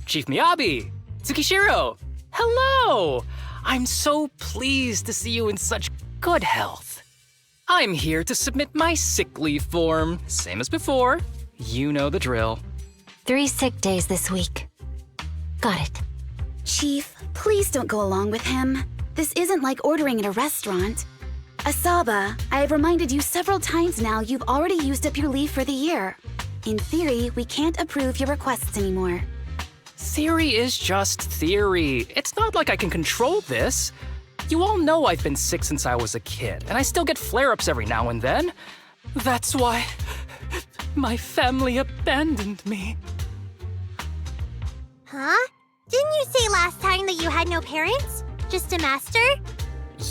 Chief Miyabi! Tsukishiro! Hello! I'm so pleased to see you in such good health. I'm here to submit my sick leave form, same as before. You know the drill. 3 sick days this week. Got it. Chief, please don't go along with him. This isn't like ordering at a restaurant. Asaba, I have reminded you several times now you've already used up your leave for the year. In theory, we can't approve your requests anymore. Theory is just theory. It's not like I can control this. You all know I've been sick since I was a kid, and I still get flare-ups every now and then. That's why my family abandoned me. Huh? Didn't you say last time that you had no parents? Just a master?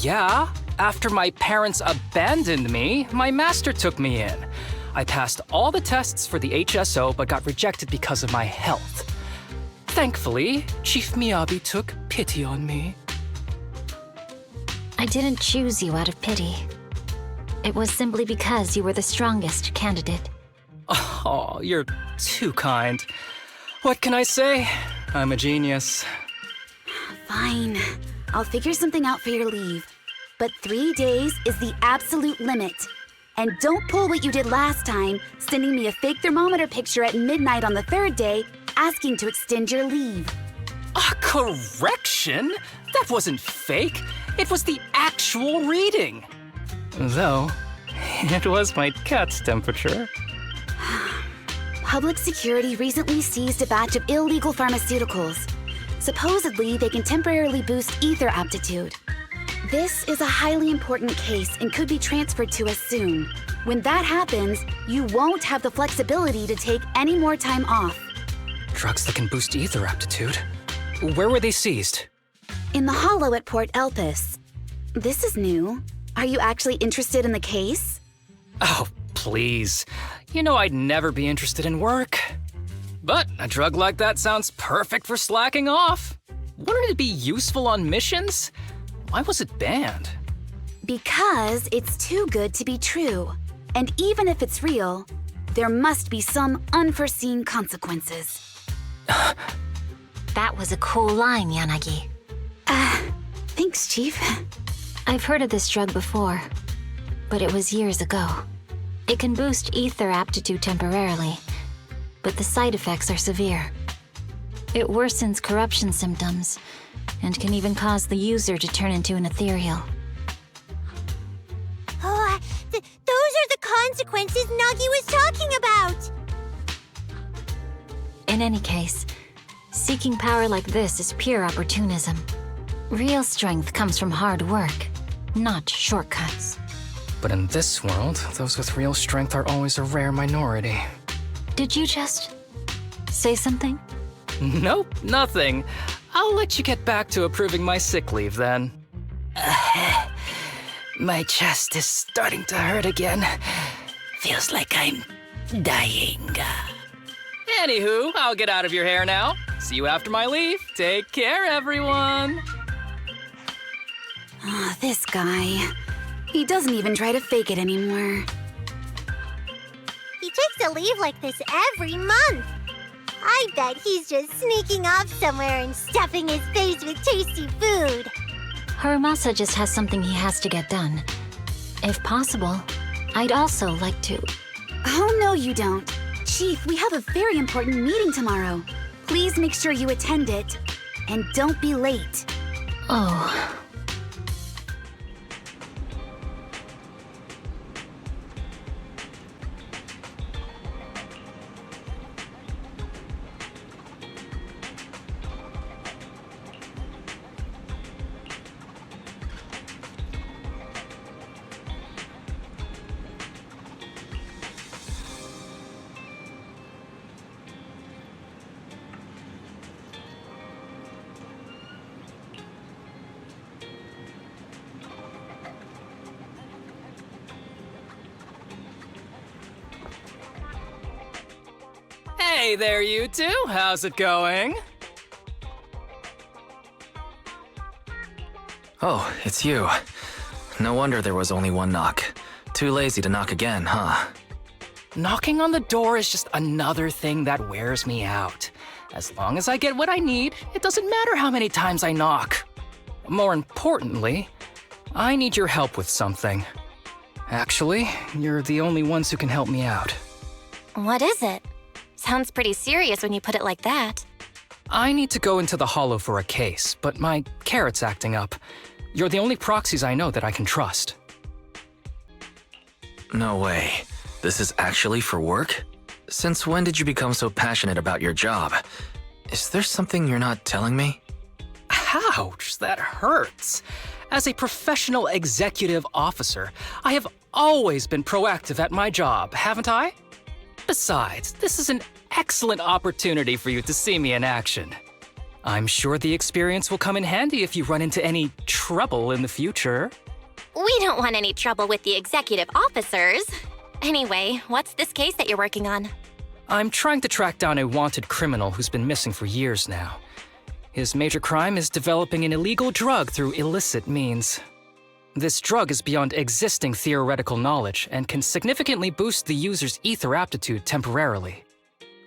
Yeah, after my parents abandoned me, my master took me in. I passed all the tests for the HSO but got rejected because of my health. Thankfully, Chief Miyabi took pity on me. I didn't choose you out of pity. It was simply because you were the strongest candidate. Oh, you're too kind. What can I say? I'm a genius. Fine. I'll figure something out for your leave. But 3 days is the absolute limit. And don't pull what you did last time, sending me a fake thermometer picture at midnight on the 3rd day, asking to extend your leave. A correction? That wasn't fake. It was the actual reading. Though, it was my cat's temperature. Public security recently seized a batch of illegal pharmaceuticals. Supposedly, they can temporarily boost ether aptitude. This is a highly important case and could be transferred to us soon. When that happens, you won't have the flexibility to take any more time off. Drugs that can boost ether aptitude? Where were they seized? In the hollow at Port Elpis. This is new. Are you actually interested in the case? Oh, please. You know I'd never be interested in work. But a drug like that sounds perfect for slacking off. Wouldn't it be useful on missions? Why was it banned? Because it's too good to be true. And even if it's real, there must be some unforeseen consequences. That was a cool line, Yanagi. Thanks, Chief. I've heard of this drug before, but it was years ago. It can boost ether aptitude temporarily, but the side effects are severe. It worsens corruption symptoms, and can even cause the user to turn into an ethereal. Oh, those are the consequences Nagi was talking about! In any case, seeking power like this is pure opportunism. Real strength comes from hard work, not shortcuts. But in this world, those with real strength are always a rare minority. Did you just say something? Nope, nothing. I'll let you get back to approving my sick leave then. My chest is starting to hurt again. Feels like I'm dying. Anywho, I'll get out of your hair now. See you after my leave. Take care, everyone. This guy. He doesn't even try to fake it anymore. He takes a leave like this every month. I bet he's just sneaking off somewhere and stuffing his face with tasty food. Harumasa just has something he has to get done. If possible, I'd also like to... Oh, no, you don't. Chief, we have a very important meeting tomorrow. Please make sure you attend it. And don't be late. Oh... Hey there, you two. How's it going? Oh, it's you. No wonder there was only one knock. Too lazy to knock again, huh? Knocking on the door is just another thing that wears me out. As long as I get what I need, it doesn't matter how many times I knock. More importantly, I need your help with something. Actually, you're the only ones who can help me out. What is it? Sounds pretty serious when you put it like that. I need to go into the Hollow for a case, but my carrot's acting up. You're the only proxies I know that I can trust. No way. This is actually for work? Since when did you become so passionate about your job? Is there something you're not telling me? Ouch, that hurts. As a professional executive officer, I have always been proactive at my job, haven't I? Besides, this is an excellent opportunity for you to see me in action. I'm sure the experience will come in handy if you run into any trouble in the future. We don't want any trouble with the executive officers. Anyway, what's this case that you're working on? I'm trying to track down a wanted criminal who's been missing for years now. His major crime is developing an illegal drug through illicit means. This drug is beyond existing theoretical knowledge and can significantly boost the user's ether aptitude temporarily.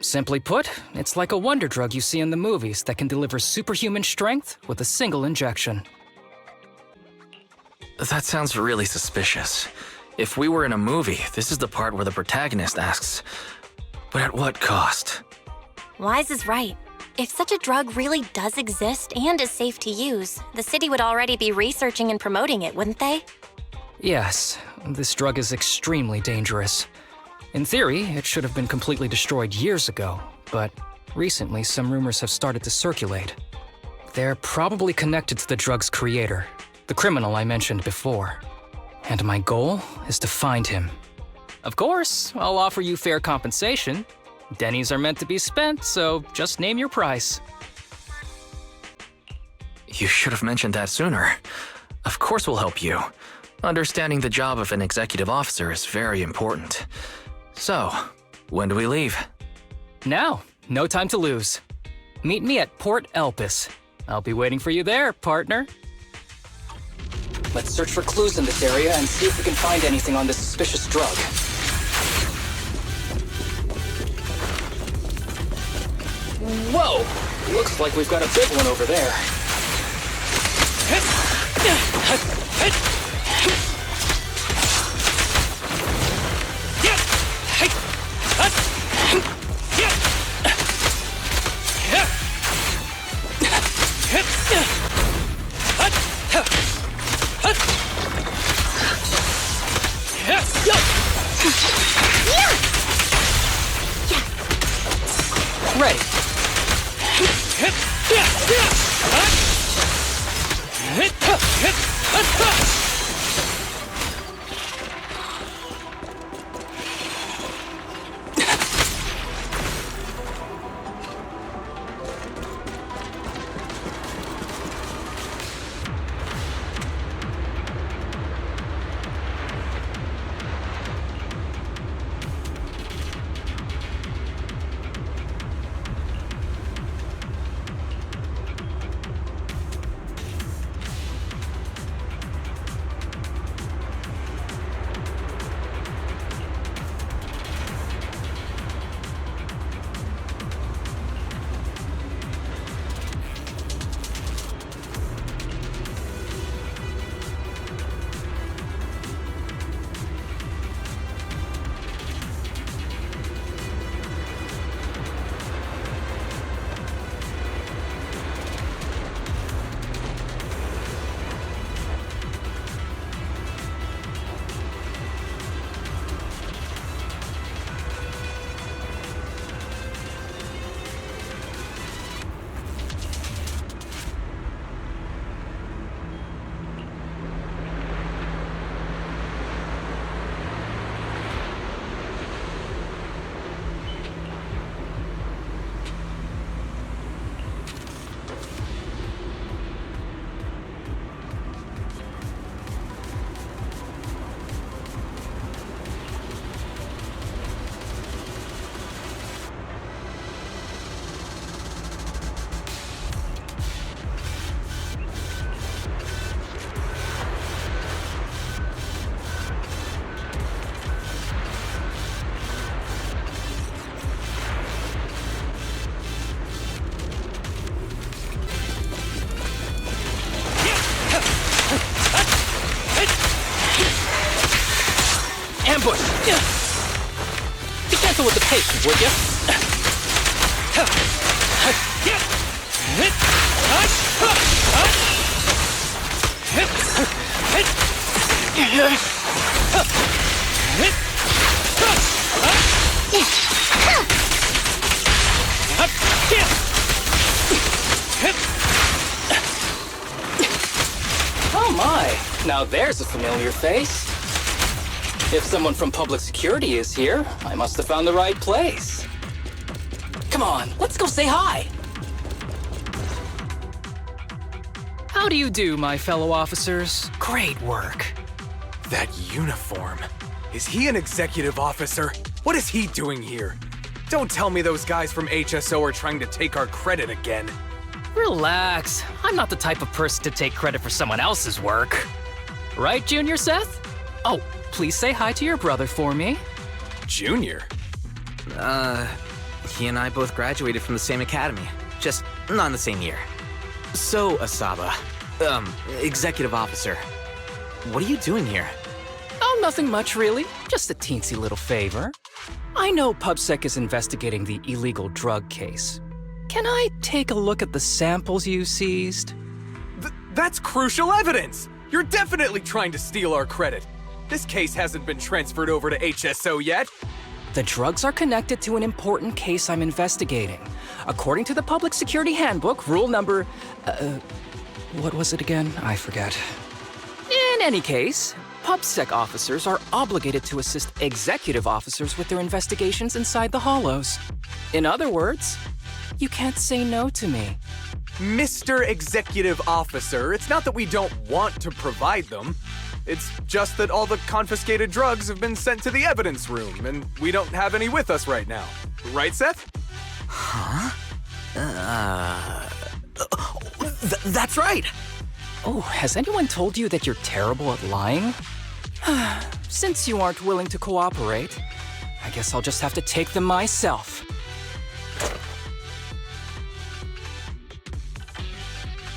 Simply put, it's like a wonder drug you see in the movies that can deliver superhuman strength with a single injection. That sounds really suspicious. If we were in a movie, this is the part where the protagonist asks, but at what cost? Wise is right. If such a drug really does exist and is safe to use, the city would already be researching and promoting it, wouldn't they? Yes, this drug is extremely dangerous. In theory, it should have been completely destroyed years ago, but recently some rumors have started to circulate. They're probably connected to the drug's creator, the criminal I mentioned before. And my goal is to find him. Of course, I'll offer you fair compensation. Dennies are meant to be spent, so just name your price. You should have mentioned that sooner. Of course we'll help you. Understanding the job of an executive officer is very important. So, when do we leave? Now, no time to lose. Meet me at Port Elpis. I'll be waiting for you there, partner. Let's search for clues in this area and see if we can find anything on this suspicious drug. Whoa! Looks like we've got a big one over there. Ready. Hey, would ya? Oh my, now there's a familiar face. If someone from public security is here, I must have found the right place. Come on, let's go say hi. How do you do, my fellow officers? Great work. That uniform. Is he an executive officer? What is he doing here? Don't tell me those guys from HSO are trying to take our credit again. Relax. I'm not the type of person to take credit for someone else's work. Right, Junior Seth? Oh, please say hi to your brother for me. Junior? He and I both graduated from the same academy, just not in the same year. So, Asaba, executive officer, what are you doing here? Oh, nothing much, really. Just a teensy little favor. I know PubSec is investigating the illegal drug case. Can I take a look at the samples you seized? That's crucial evidence! You're definitely trying to steal our credit. This case hasn't been transferred over to HSO yet. The drugs are connected to an important case I'm investigating. According to the Public Security Handbook, rule number... what was it again? I forget. In any case, PubSec officers are obligated to assist executive officers with their investigations inside the Hollows. In other words, you can't say no to me. Mr. Executive Officer, it's not that we don't want to provide them. It's just that all the confiscated drugs have been sent to the evidence room, and we don't have any with us right now. Right, Seth? Huh? That's right! Oh, has anyone told you that you're terrible at lying? Since you aren't willing to cooperate, I guess I'll just have to take them myself.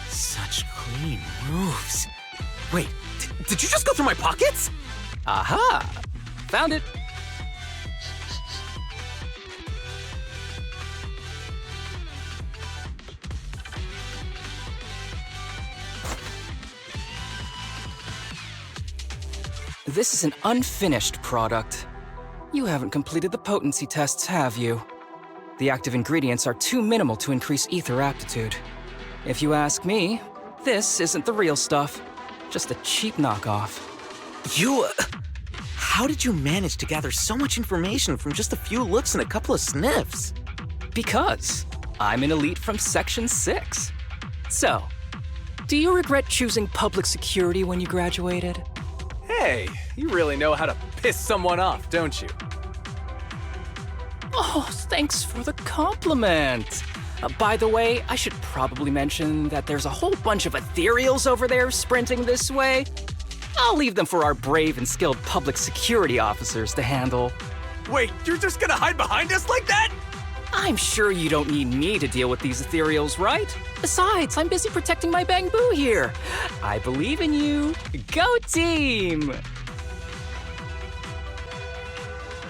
Such clean moves. Wait, did you just go through my pockets? Aha! Found it! This is an unfinished product. You haven't completed the potency tests, have you? The active ingredients are too minimal to increase ether aptitude. If you ask me, this isn't the real stuff. Just a cheap knockoff. You... how did you manage to gather so much information from just a few looks and a couple of sniffs? Because I'm an elite from Section 6. So, do you regret choosing public security when you graduated? Hey, you really know how to piss someone off, don't you? Oh, thanks for the compliment. By the way, I should probably mention that there's a whole bunch of ethereals over there sprinting this way. I'll leave them for our brave and skilled public security officers to handle. Wait, you're just gonna hide behind us like that? I'm sure you don't need me to deal with these ethereals, right? Besides, I'm busy protecting my bamboo here. I believe in you. Go team!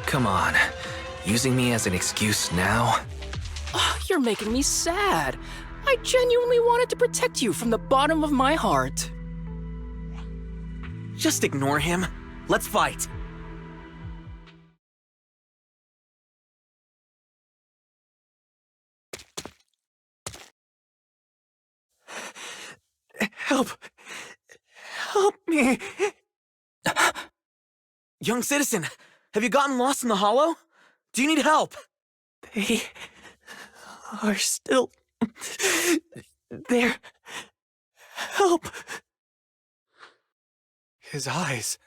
Come on, using me as an excuse now? Oh, you're making me sad. I genuinely wanted to protect you from the bottom of my heart. Just ignore him. Let's fight. Help! Help me! Young citizen, have you gotten lost in the hollow? Do you need help? They are still there. Help! His eyes.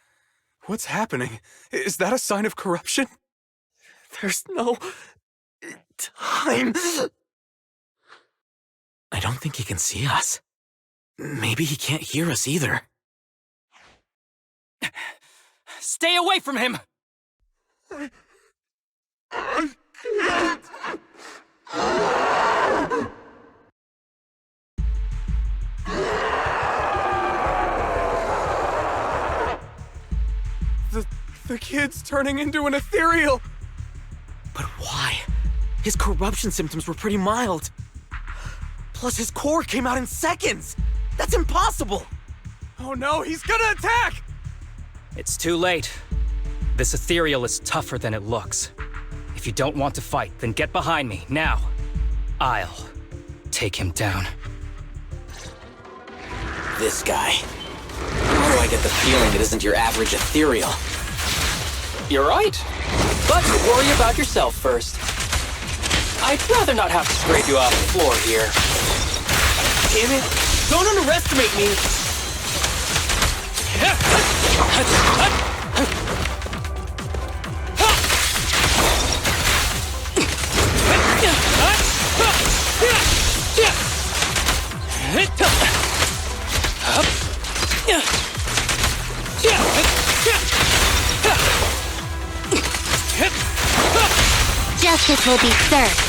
What's happening? Is that a sign of corruption? There's no time. I don't think he can see us. Maybe he can't hear us either. Stay away from him! The kid's turning into an ethereal. But why? His corruption symptoms were pretty mild. Plus, his core came out in seconds! That's impossible! Oh no, he's gonna attack! It's too late. This ethereal is tougher than it looks. If you don't want to fight, then get behind me, now. I'll take him down. This guy. Why do I get the feeling it isn't your average ethereal? You're right. But worry about yourself first. I'd rather not have to scrape you off the floor here. Damn it! Don't underestimate me! Justice will be served.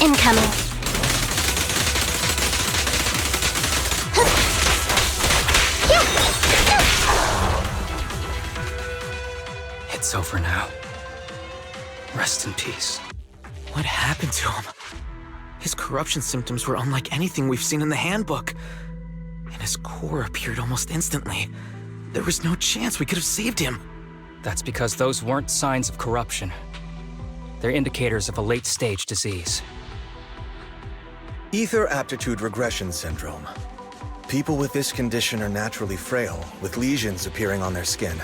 Incoming. It's over now. Rest in peace. What happened to him? His corruption symptoms were unlike anything we've seen in the handbook. And his core appeared almost instantly. There was no chance we could have saved him. That's because those weren't signs of corruption. They're indicators of a late-stage disease. Ether aptitude regression syndrome. People with this condition are naturally frail, with lesions appearing on their skin.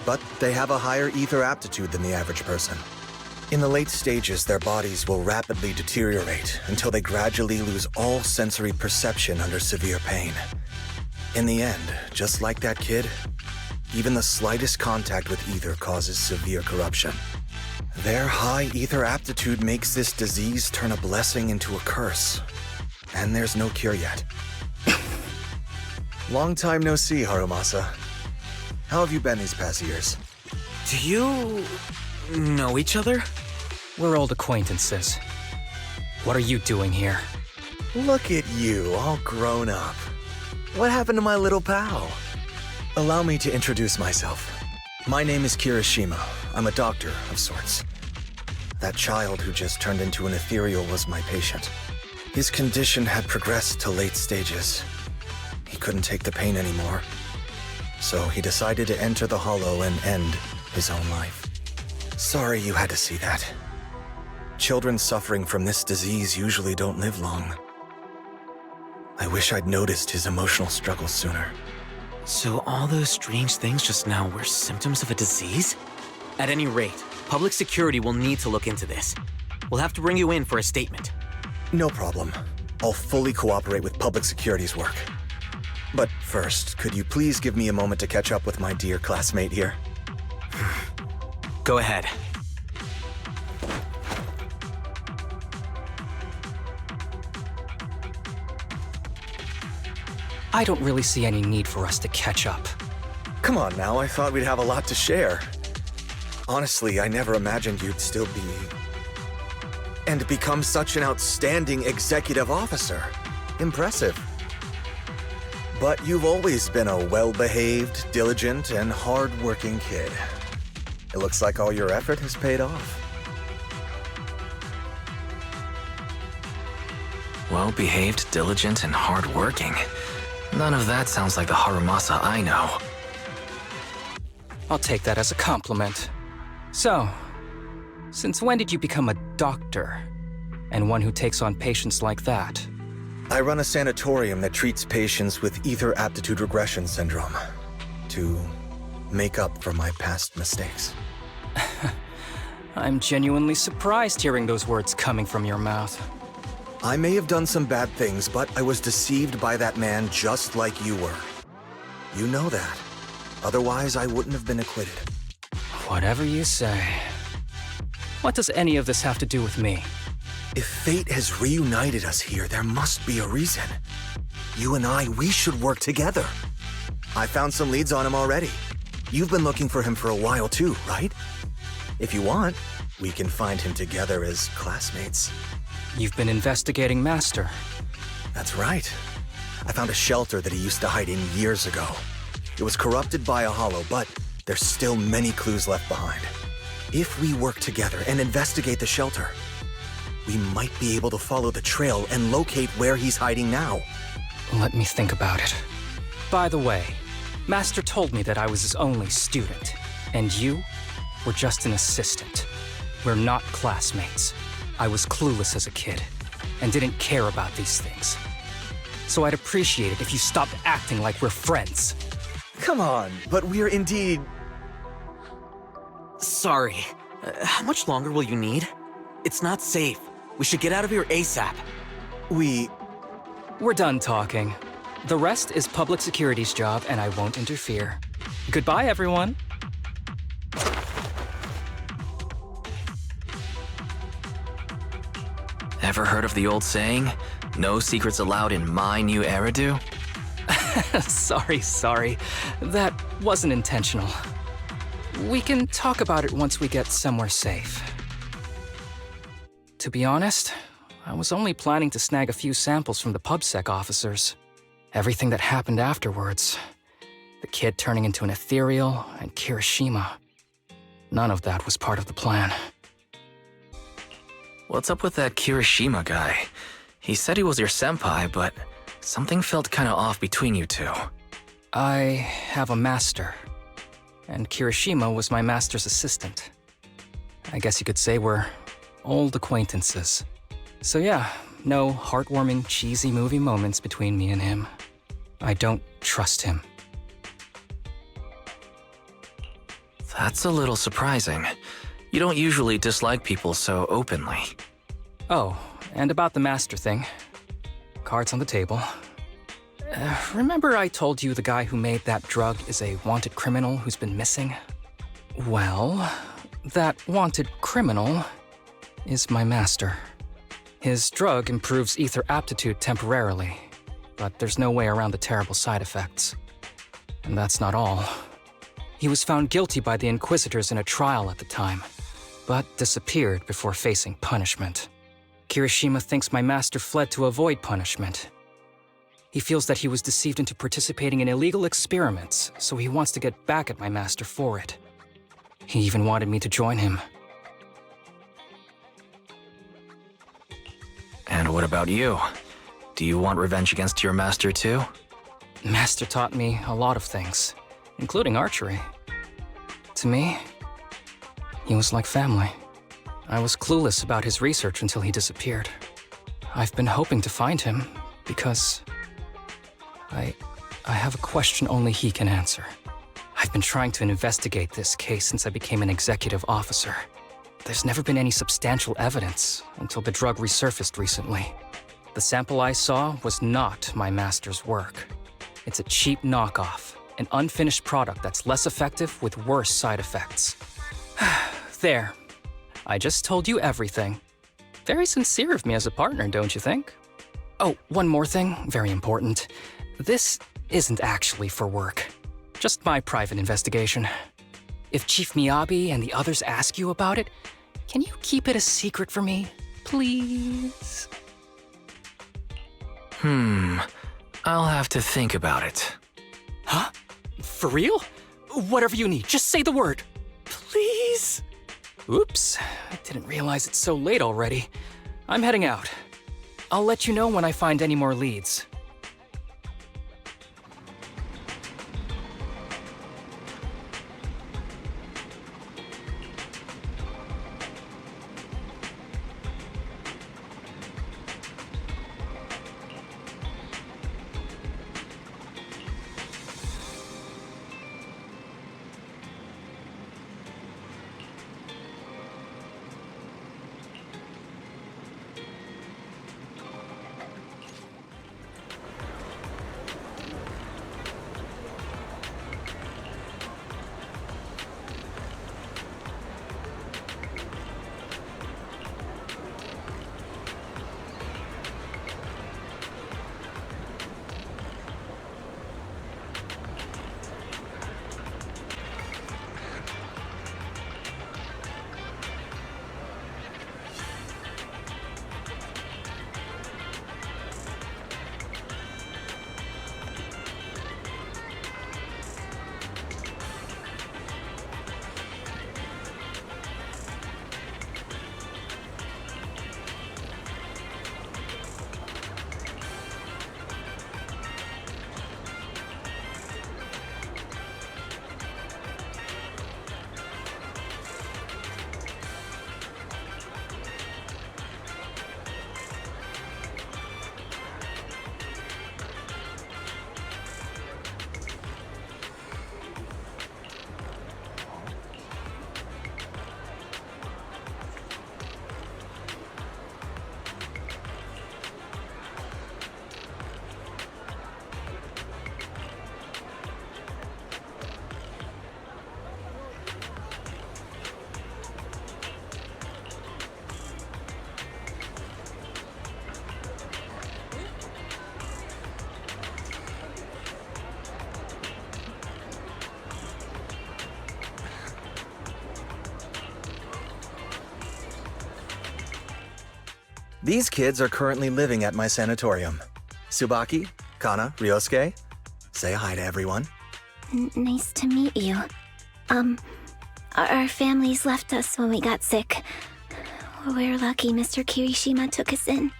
But they have a higher ether aptitude than the average person. In the late stages, their bodies will rapidly deteriorate until they gradually lose all sensory perception under severe pain. In the end, just like that kid, even the slightest contact with ether causes severe corruption. Their high ether aptitude makes this disease turn a blessing into a curse. And there's no cure yet. Long time no see, Harumasa. How have you been these past years? Do you know each other? We're old acquaintances. What are you doing here? Look at you, all grown up. What happened to my little pal? Allow me to introduce myself. My name is Kirishima. I'm a doctor of sorts. That child who just turned into an ethereal was my patient. His condition had progressed to late stages. He couldn't take the pain anymore. So he decided to enter the Hollow and end his own life. Sorry you had to see that. Children suffering from this disease usually don't live long. I wish I'd noticed his emotional struggles sooner. So all those strange things just now were symptoms of a disease? At any rate, public security will need to look into this. We'll have to bring you in for a statement. No problem. I'll fully cooperate with public security's work. But first, could you please give me a moment to catch up with my dear classmate here? Go ahead. I don't really see any need for us to catch up. Come on now, I thought we'd have a lot to share. Honestly, I never imagined you'd still be... and become such an outstanding executive officer. Impressive. But you've always been a well-behaved, diligent, and hard-working kid. It looks like all your effort has paid off. Well-behaved, diligent, and hardworking. None of that sounds like the Harumasa I know. I'll take that as a compliment. So, since when did you become a doctor? And one who takes on patients like that? I run a sanatorium that treats patients with ether aptitude regression syndrome. To make up for my past mistakes. I'm genuinely surprised hearing those words coming from your mouth. I may have done some bad things, but I was deceived by that man just like you were. You know that. Otherwise, I wouldn't have been acquitted. Whatever you say. What does any of this have to do with me? If fate has reunited us here, there must be a reason. You and I, we should work together. I found some leads on him already. You've been looking for him for a while too, right? If you want, we can find him together as classmates. You've been investigating Master. That's right. I found a shelter that he used to hide in years ago. It was corrupted by a hollow, but there's still many clues left behind. If we work together and investigate the shelter, we might be able to follow the trail and locate where he's hiding now. Let me think about it. By the way, Master told me that I was his only student, and you were just an assistant. We're not classmates. I was clueless as a kid, and didn't care about these things. So I'd appreciate it if you stopped acting like we're friends. Come on, but we're indeed... Sorry. How much longer will you need? It's not safe. We should get out of here ASAP. We're done talking. The rest is public security's job, and I won't interfere. Goodbye, everyone. Ever heard of the old saying, no secrets allowed in my new Eridu? Sorry. That wasn't intentional. We can talk about it once we get somewhere safe. To be honest, I was only planning to snag a few samples from the PubSec officers. Everything that happened afterwards. The kid turning into an ethereal, and Kirishima. None of that was part of the plan. What's up with that Kirishima guy? He said he was your senpai, but something felt kinda off between you two. I have a master, and Kirishima was my master's assistant. I guess you could say we're old acquaintances. So yeah, no heartwarming, cheesy movie moments between me and him. I don't trust him. That's a little surprising. You don't usually dislike people so openly. Oh, and about the master thing. Cards on the table. Remember I told you the guy who made that drug is a wanted criminal who's been missing? Well, that wanted criminal is my master. His drug improves ether aptitude temporarily, but there's no way around the terrible side effects. And that's not all. He was found guilty by the Inquisitors in a trial at the time, but disappeared before facing punishment. Kirishima thinks my master fled to avoid punishment. He feels that he was deceived into participating in illegal experiments, so he wants to get back at my master for it. He even wanted me to join him. And what about you? Do you want revenge against your master too? Master taught me a lot of things, including archery. To me, he was like family. I was clueless about his research until he disappeared. I've been hoping to find him because I have a question only he can answer. I've been trying to investigate this case since I became an executive officer. There's never been any substantial evidence until the drug resurfaced recently. The sample I saw was not my master's work. It's a cheap knockoff, an unfinished product that's less effective with worse side effects. There. I just told you everything. Very sincere of me as a partner, don't you think? Oh, one more thing, very important. This isn't actually for work. Just my private investigation. If Chief Miyabi and the others ask you about it, can you keep it a secret for me, please? I'll have to think about it. Huh? For real? Whatever you need, just say the word. Please? Oops, I didn't realize it's so late already. I'm heading out. I'll let you know when I find any more leads. These kids are currently living at my sanatorium. Tsubaki, Kana, Ryosuke, say hi to everyone. Nice to meet you. Our families left us when we got sick. We're lucky Mr. Kirishima took us in.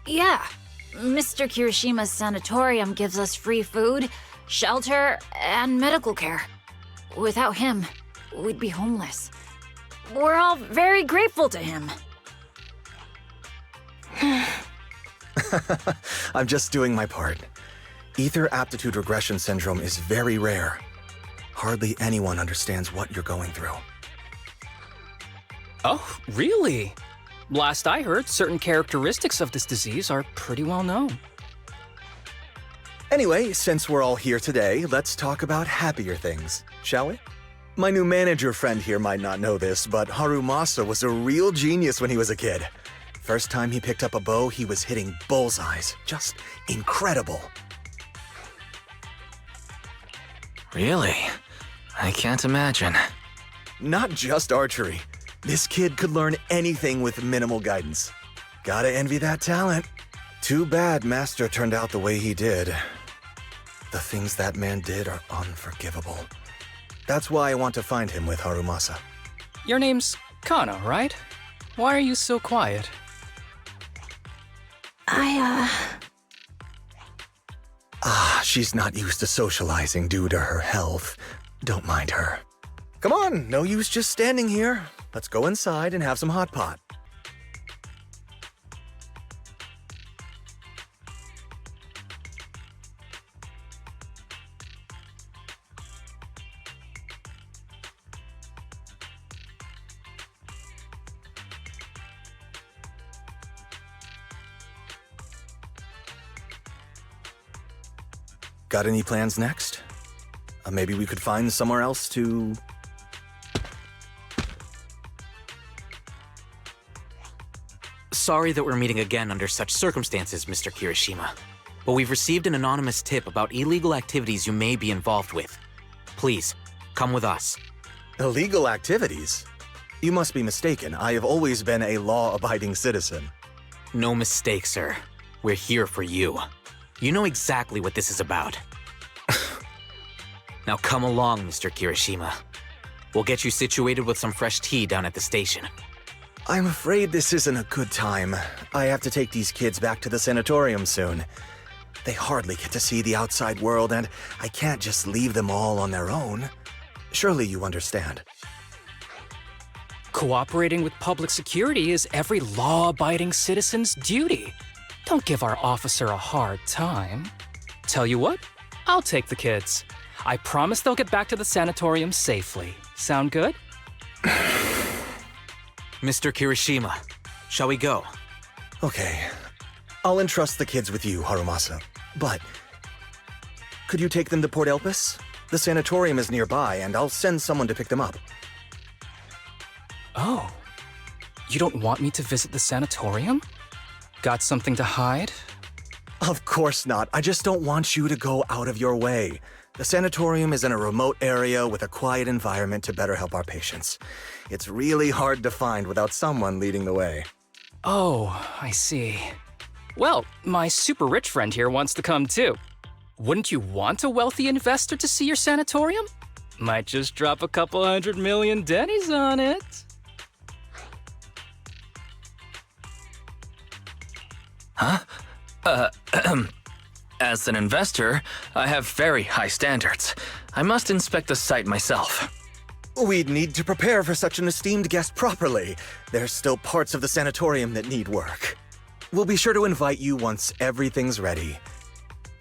Yeah. Mr. Kirishima's sanatorium gives us free food, shelter, and medical care. Without him, we'd be homeless. We're all very grateful to him. I'm just doing my part. Ether aptitude regression syndrome is very rare. Hardly anyone understands what you're going through. Oh, really? Last I heard, certain characteristics of this disease are pretty well known. Anyway, since we're all here today, let's talk about happier things, shall we? My new manager friend here might not know this, but Harumasa was a real genius when he was a kid. First time he picked up a bow, he was hitting bullseyes. Just incredible. Really? I can't imagine. Not just archery. This kid could learn anything with minimal guidance. Gotta envy that talent. Too bad Master turned out the way he did. The things that man did are unforgivable. That's why I want to find him with Harumasa. Your name's Kana, right? Why are you so quiet? She's not used to socializing due to her health. Don't mind her. Come on, no use just standing here. Let's go inside and have some hot pot. Got any plans next? Maybe we could find somewhere else to... Sorry that we're meeting again under such circumstances, Mr. Kirishima. But we've received an anonymous tip about illegal activities you may be involved with. Please, come with us. Illegal activities? You must be mistaken. I have always been a law-abiding citizen. No mistake, sir. We're here for you. You know exactly what this is about. Now come along, Mr. Kirishima. We'll get you situated with some fresh tea down at the station. I'm afraid this isn't a good time. I have to take these kids back to the sanatorium soon. They hardly get to see the outside world, and I can't just leave them all on their own. Surely you understand. Cooperating with public security is every law-abiding citizen's duty. Don't give our officer a hard time. Tell you what, I'll take the kids. I promise they'll get back to the sanatorium safely. Sound good? Mr. Kirishima, shall we go? Okay. I'll entrust the kids with you, Harumasa. But... could you take them to Port Elpis? The sanatorium is nearby, and I'll send someone to pick them up. Oh. You don't want me to visit the sanatorium? Got something to hide? Of course not. I just don't want you to go out of your way. The sanatorium is in a remote area with a quiet environment to better help our patients. It's really hard to find without someone leading the way. Oh, I see. Well, my super rich friend here wants to come too. Wouldn't you want a wealthy investor to see your sanatorium? Might just drop a couple 100 million dennies on it. Huh? As an investor, I have very high standards. I must inspect the site myself. We'd need to prepare for such an esteemed guest properly. There's still parts of the sanatorium that need work. We'll be sure to invite you once everything's ready.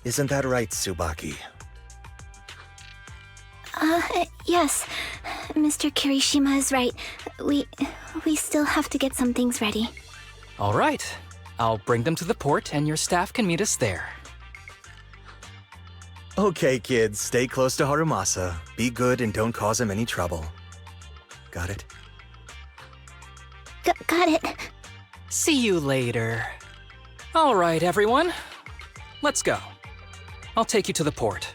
Isn't that right, Tsubaki? Yes. Mr. Kirishima is right. We still have to get some things ready. All right. I'll bring them to the port and your staff can meet us there. Okay, kids, stay close to Harumasa. Be good and don't cause him any trouble. Got it? Got it. See you later. All right, everyone. Let's go. I'll take you to the port.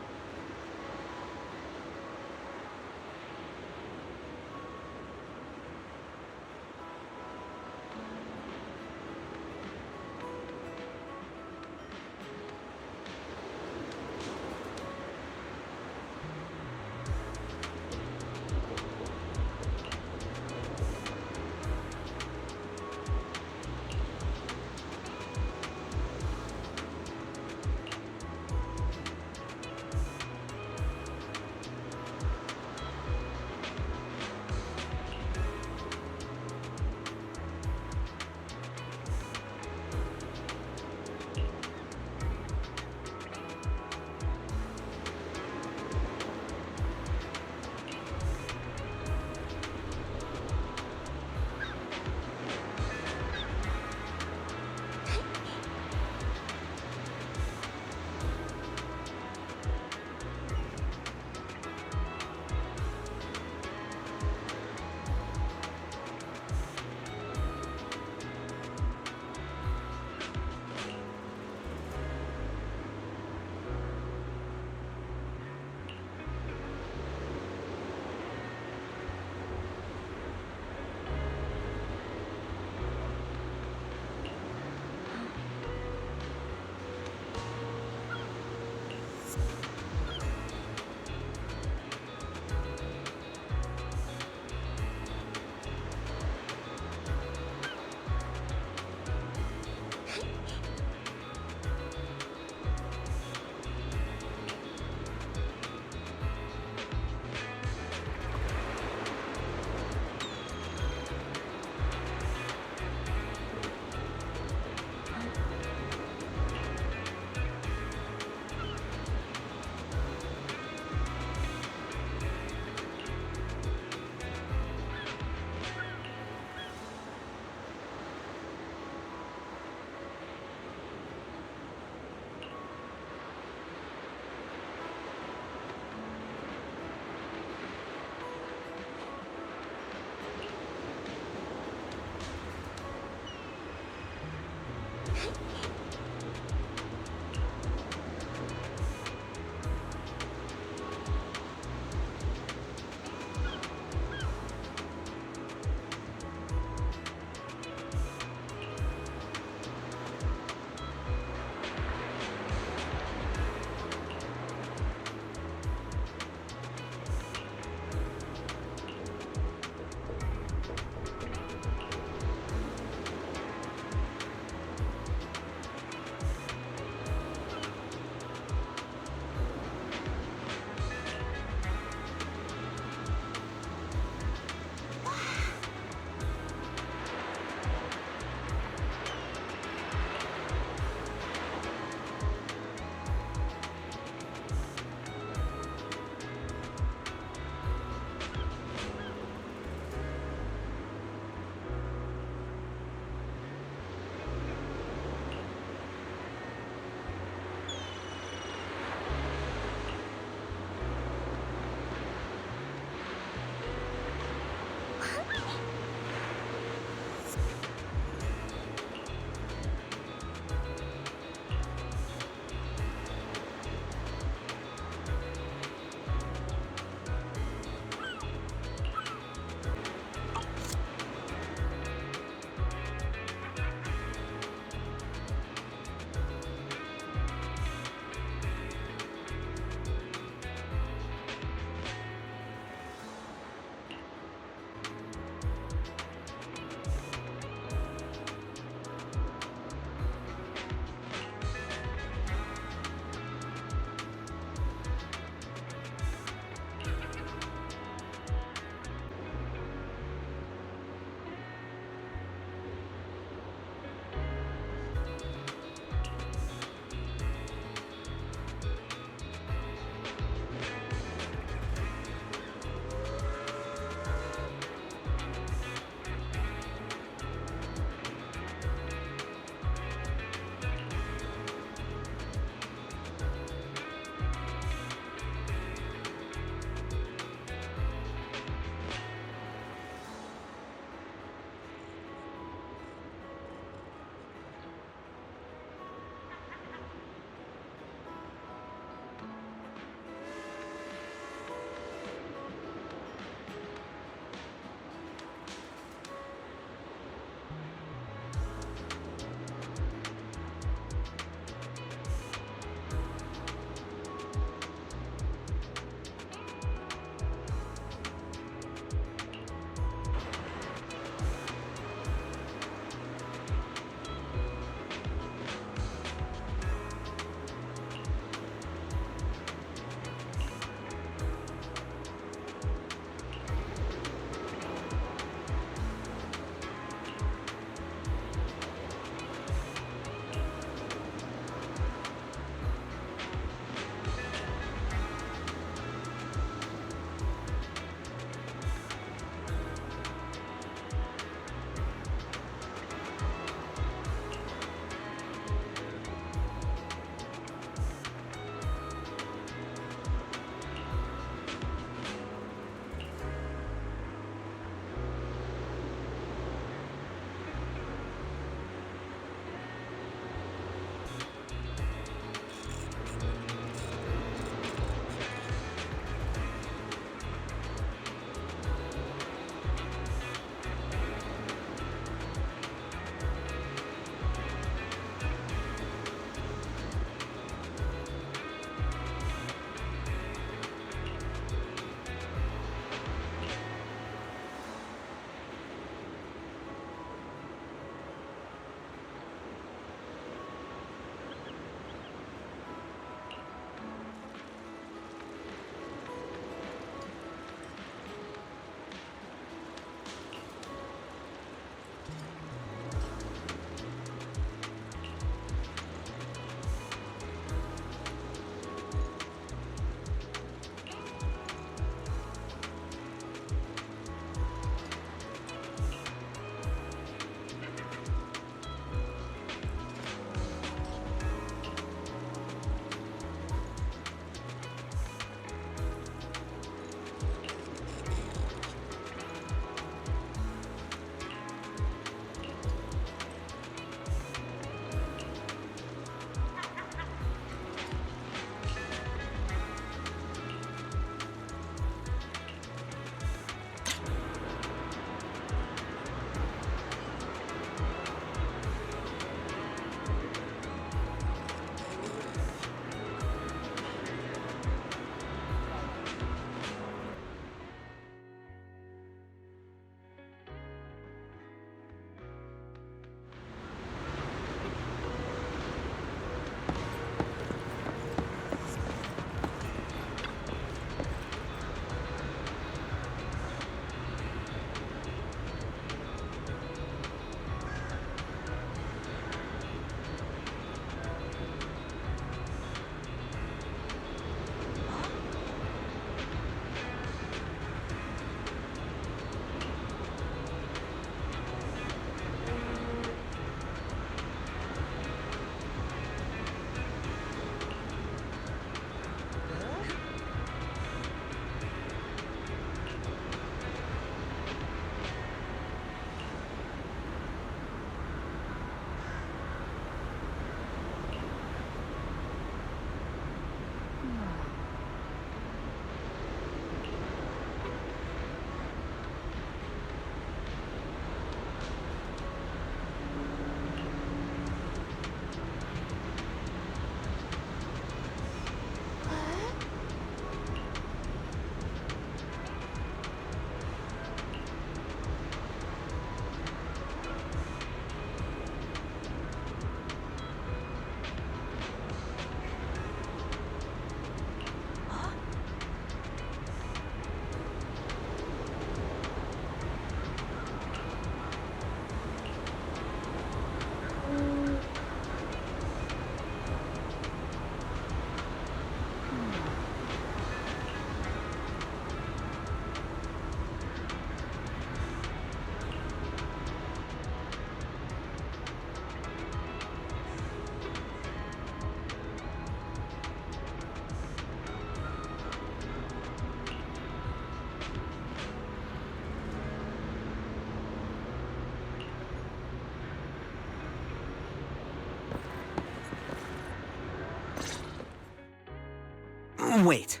Wait.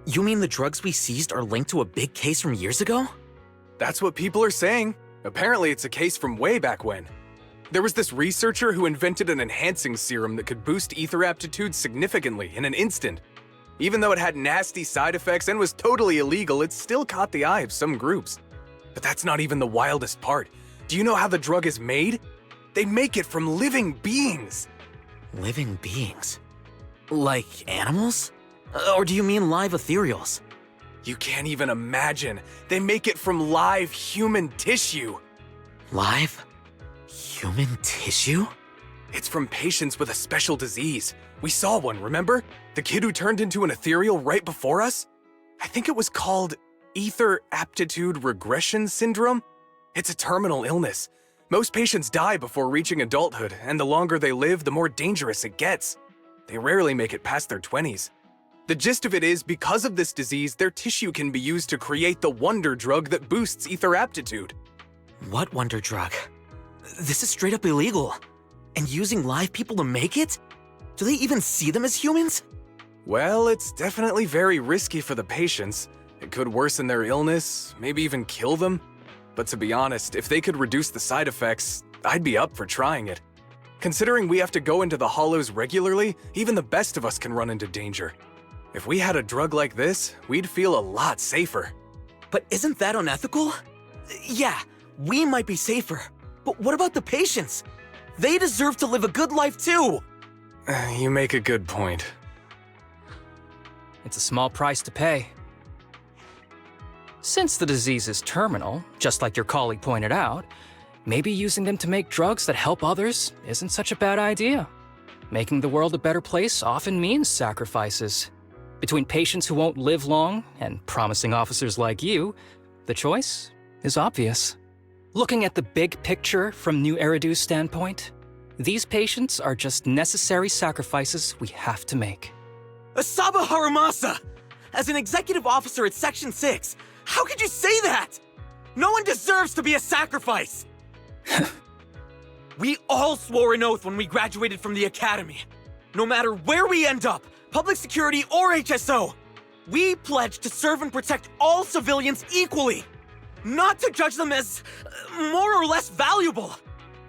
You mean the drugs we seized are linked to a big case from years ago? That's what people are saying. Apparently it's a case from way back when. There was this researcher who invented an enhancing serum that could boost ether aptitude significantly in an instant. Even though it had nasty side effects and was totally illegal, it still caught the eye of some groups. But that's not even the wildest part. Do you know how the drug is made? They make it from living beings. Living beings? Like animals? Or do you mean live ethereals? You can't even imagine. They make it from live human tissue. Live? Human tissue? It's from patients with a special disease. We saw one, remember? The kid who turned into an ethereal right before us? I think it was called Ether Aptitude Regression Syndrome. It's a terminal illness. Most patients die before reaching adulthood, and the longer they live, the more dangerous it gets. They rarely make it past their 20s. The gist of it is, because of this disease, their tissue can be used to create the wonder drug that boosts ether aptitude. What wonder drug? This is straight up illegal. And using live people to make it? Do they even see them as humans? Well, it's definitely very risky for the patients. It could worsen their illness, maybe even kill them. But to be honest, if they could reduce the side effects, I'd be up for trying it. Considering we have to go into the hollows regularly, even the best of us can run into danger. If we had a drug like this, we'd feel a lot safer. But isn't that unethical? Yeah, we might be safer. But what about the patients? They deserve to live a good life too! You make a good point. It's a small price to pay. Since the disease is terminal, just like your colleague pointed out, maybe using them to make drugs that help others isn't such a bad idea. Making the world a better place often means sacrifices. Between patients who won't live long and promising officers like you, the choice is obvious. Looking at the big picture from New Eridu's standpoint, these patients are just necessary sacrifices we have to make. Asaba Harumasa! As an executive officer at Section 6, how could you say that? No one deserves to be a sacrifice! We all swore an oath when we graduated from the academy. No matter where we end up, public security or HSO, we pledged to serve and protect all civilians equally, not to judge them as more or less valuable.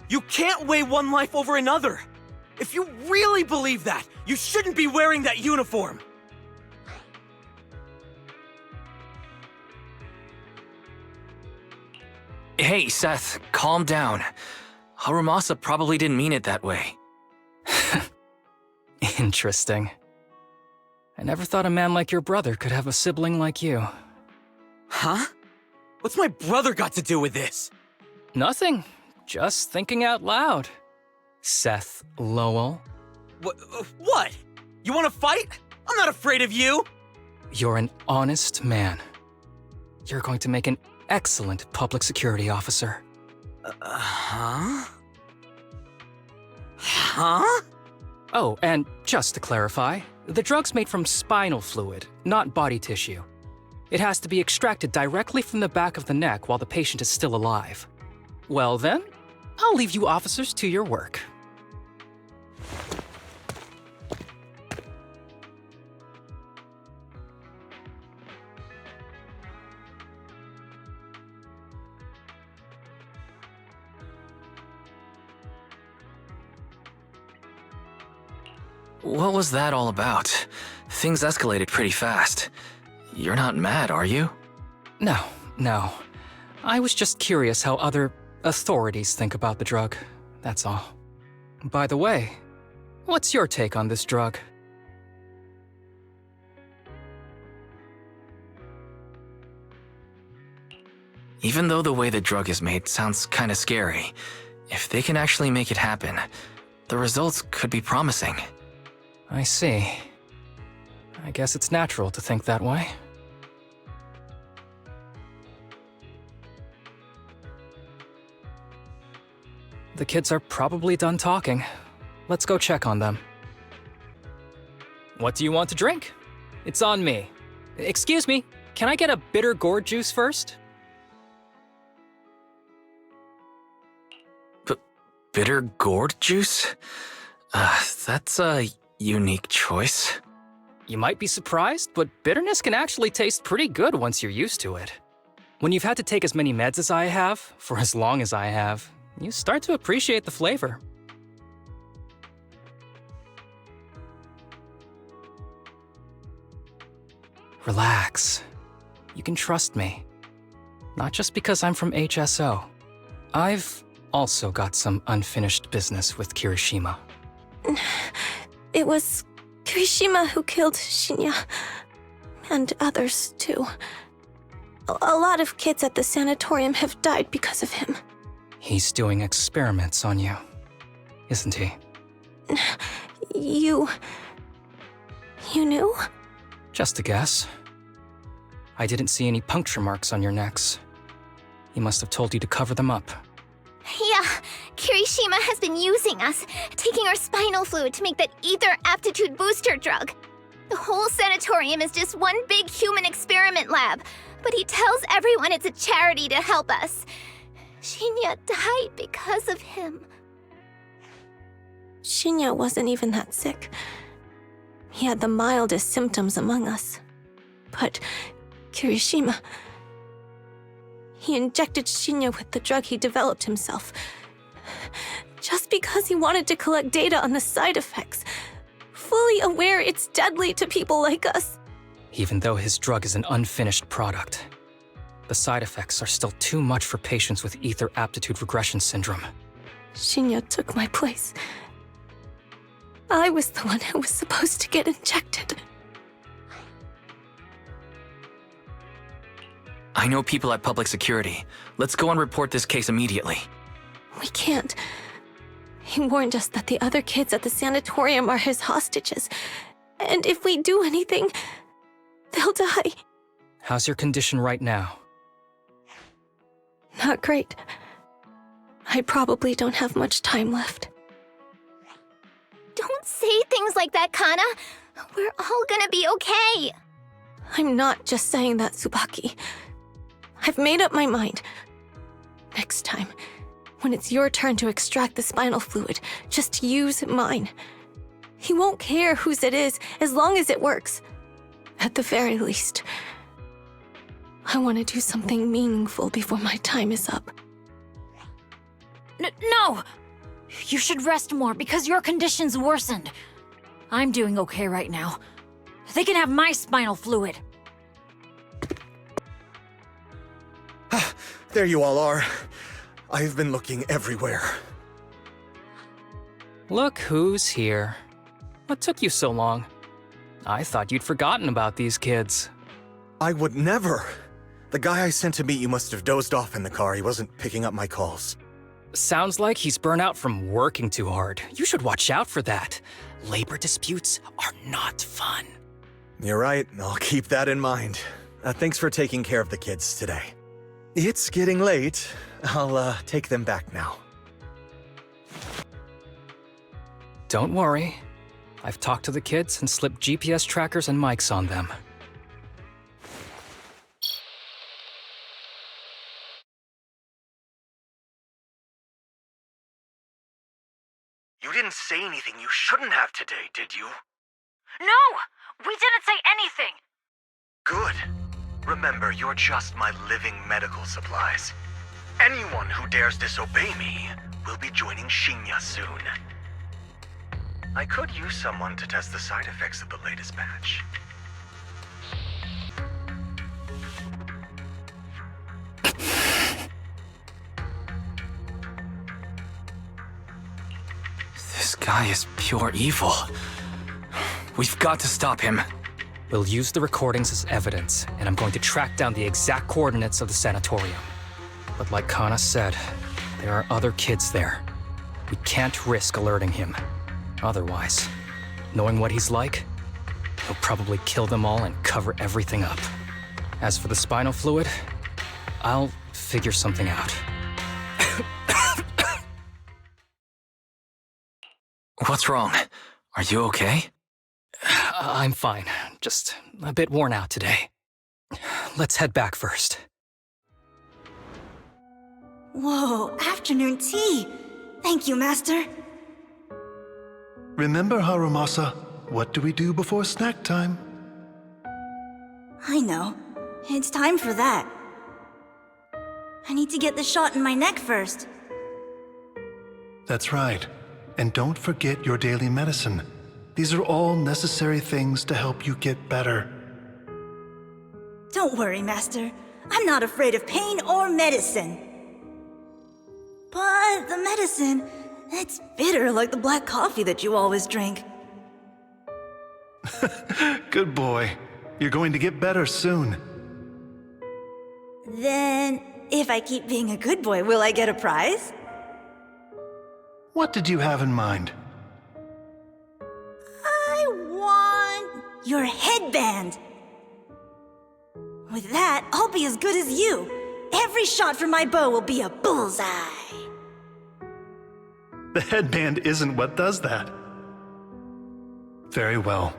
You can't weigh one life over another. If you really believe that, you shouldn't be wearing that uniform. Hey, Seth, calm down. Harumasa probably didn't mean it that way. Interesting. I never thought a man like your brother could have a sibling like you. Huh? What's my brother got to do with this? Nothing. Just thinking out loud. Seth Lowell. What? You want to fight? I'm not afraid of you! You're an honest man. You're going to make an excellent public security officer. Huh? Huh? Oh, and just to clarify, the drug's made from spinal fluid, not body tissue. It has to be extracted directly from the back of the neck while the patient is still alive. Well then, I'll leave you officers to your work. What was that all about? Things escalated pretty fast. You're not mad, are you? No. I was just curious how other authorities think about the drug, that's all. By the way, what's your take on this drug? Even though the way the drug is made sounds kinda scary, if they can actually make it happen, the results could be promising. I see. I guess it's natural to think that way. The kids are probably done talking. Let's go check on them. What do you want to drink? It's on me. Excuse me, can I get a bitter gourd juice first? Bitter gourd juice? That's a unique choice. You might be surprised, but bitterness can actually taste pretty good once you're used to it. When you've had to take as many meds as I have, for as long as I have, you start to appreciate the flavor. Relax. You can trust me. Not just because I'm from HSO. I've also got some unfinished business with Kirishima. It was Kirishima who killed Shinya. And others, too. A lot of kids at the sanatorium have died because of him. He's doing experiments on you, isn't he? You knew? Just a guess. I didn't see any puncture marks on your necks. He must have told you to cover them up. Yeah, Kirishima has been using us, taking our spinal fluid to make that ether aptitude booster drug. The whole sanatorium is just one big human experiment lab, but he tells everyone it's a charity to help us. Shinya died because of him. Shinya wasn't even that sick. He had the mildest symptoms among us. But Kirishima... He injected Shinya with the drug he developed himself. Just because he wanted to collect data on the side effects, fully aware it's deadly to people like us. Even though his drug is an unfinished product, the side effects are still too much for patients with ether aptitude regression syndrome. Shinya took my place. I was the one who was supposed to get injected. I know people at public security. Let's go and report this case immediately. We can't. He warned us that the other kids at the sanatorium are his hostages. And if we do anything, they'll die. How's your condition right now? Not great. I probably don't have much time left. Don't say things like that, Kana. We're all gonna be okay. I'm not just saying that, Tsubaki. I've made up my mind. Next time, when it's your turn to extract the spinal fluid, just use mine. He won't care whose it is, as long as it works. At the very least, I want to do something meaningful before my time is up. No! You should rest more because your condition's worsened. I'm doing okay right now. They can have my spinal fluid. There you all are. I've been looking everywhere. Look who's here. What took you so long? I thought you'd forgotten about these kids. I would never. The guy I sent to meet you must have dozed off in the car. He wasn't picking up my calls. Sounds like he's burnt out from working too hard. You should watch out for that. Labor disputes are not fun. You're right. I'll keep that in mind. Thanks for taking care of the kids today. It's getting late. I'll take them back now. Don't worry. I've talked to the kids and slipped GPS trackers and mics on them. You didn't say anything you shouldn't have today, did you? No! We didn't say anything! Good. Remember, you're just my living medical supplies. Anyone who dares disobey me will be joining Shinya soon. I could use someone to test the side effects of the latest batch. This guy is pure evil. We've got to stop him. We'll use the recordings as evidence, and I'm going to track down the exact coordinates of the sanatorium. But like Kana said, there are other kids there. We can't risk alerting him. Otherwise, knowing what he's like, he'll probably kill them all and cover everything up. As for the spinal fluid, I'll figure something out. What's wrong? Are you okay? I'm fine. Just a bit worn out today. Let's head back first. Whoa, afternoon tea! Thank you, Master. Remember, Harumasa, what do we do before snack time? I know. It's time for that. I need to get the shot in my neck first. That's right. And don't forget your daily medicine. These are all necessary things to help you get better. Don't worry, Master. I'm not afraid of pain or medicine. But the medicine, it's bitter like the black coffee that you always drink. Good boy. You're going to get better soon. Then, if I keep being a good boy, will I get a prize? What did you have in mind? I want your headband. With that, I'll be as good as you. Every shot from my bow will be a bullseye. The headband isn't what does that. Very well,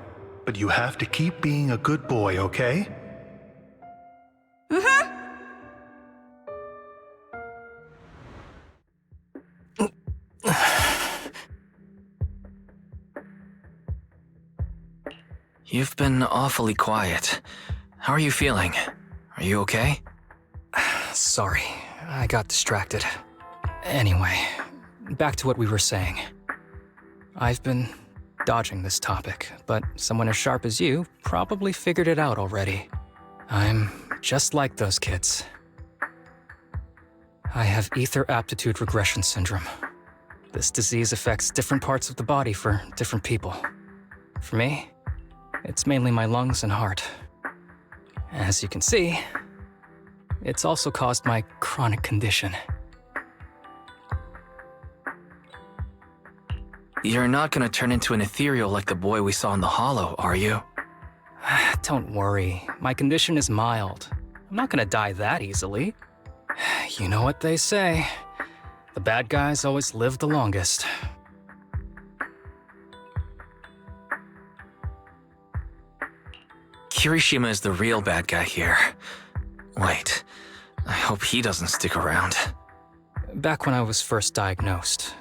but you have to keep being a good boy, okay? Mm-hmm. You've been awfully quiet. How are you feeling? Are you okay? Sorry, I got distracted. Anyway, back to what we were saying. I've been dodging this topic, but someone as sharp as you probably figured it out already. I'm just like those kids. I have ether aptitude regression syndrome. This disease affects different parts of the body for different people. For me, it's mainly my lungs and heart. As you can see, it's also caused my chronic condition. You're not gonna turn into an ethereal like the boy we saw in the hollow, are you? Don't worry, my condition is mild. I'm not gonna die that easily. You know what they say, the bad guys always live the longest. Kirishima is the real bad guy here. Wait, I hope he doesn't stick around. Back when I was first diagnosed,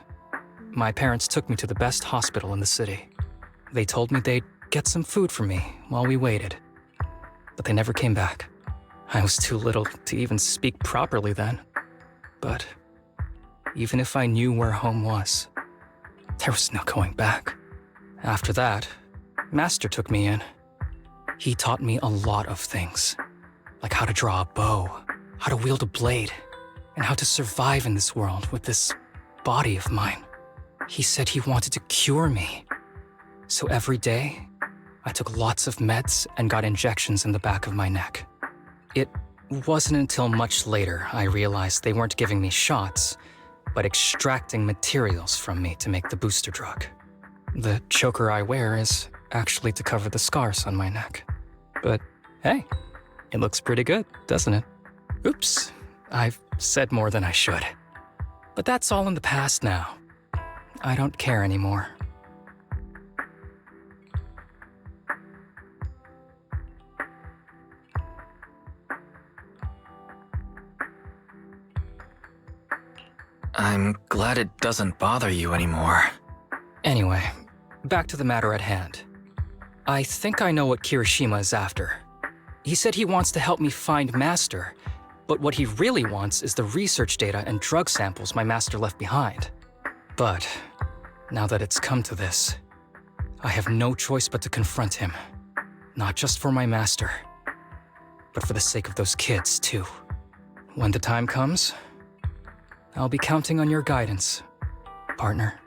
my parents took me to the best hospital in the city. They told me they'd get some food for me while we waited, but they never came back. I was too little to even speak properly then. But even if I knew where home was, there was no going back. After that, Master took me in. He taught me a lot of things, like how to draw a bow, how to wield a blade, and how to survive in this world with this body of mine. He said he wanted to cure me. So every day, I took lots of meds and got injections in the back of my neck. It wasn't until much later I realized they weren't giving me shots, but extracting materials from me to make the booster drug. The choker I wear is actually to cover the scars on my neck. But hey, it looks pretty good, doesn't it? Oops, I've said more than I should. But that's all in the past now. I don't care anymore. I'm glad it doesn't bother you anymore. Anyway, back to the matter at hand. I think I know what Kirishima is after. He said he wants to help me find Master, but what he really wants is the research data and drug samples my master left behind. But now that it's come to this, I have no choice but to confront him. Not just for my master, but for the sake of those kids, too. When the time comes, I'll be counting on your guidance, partner.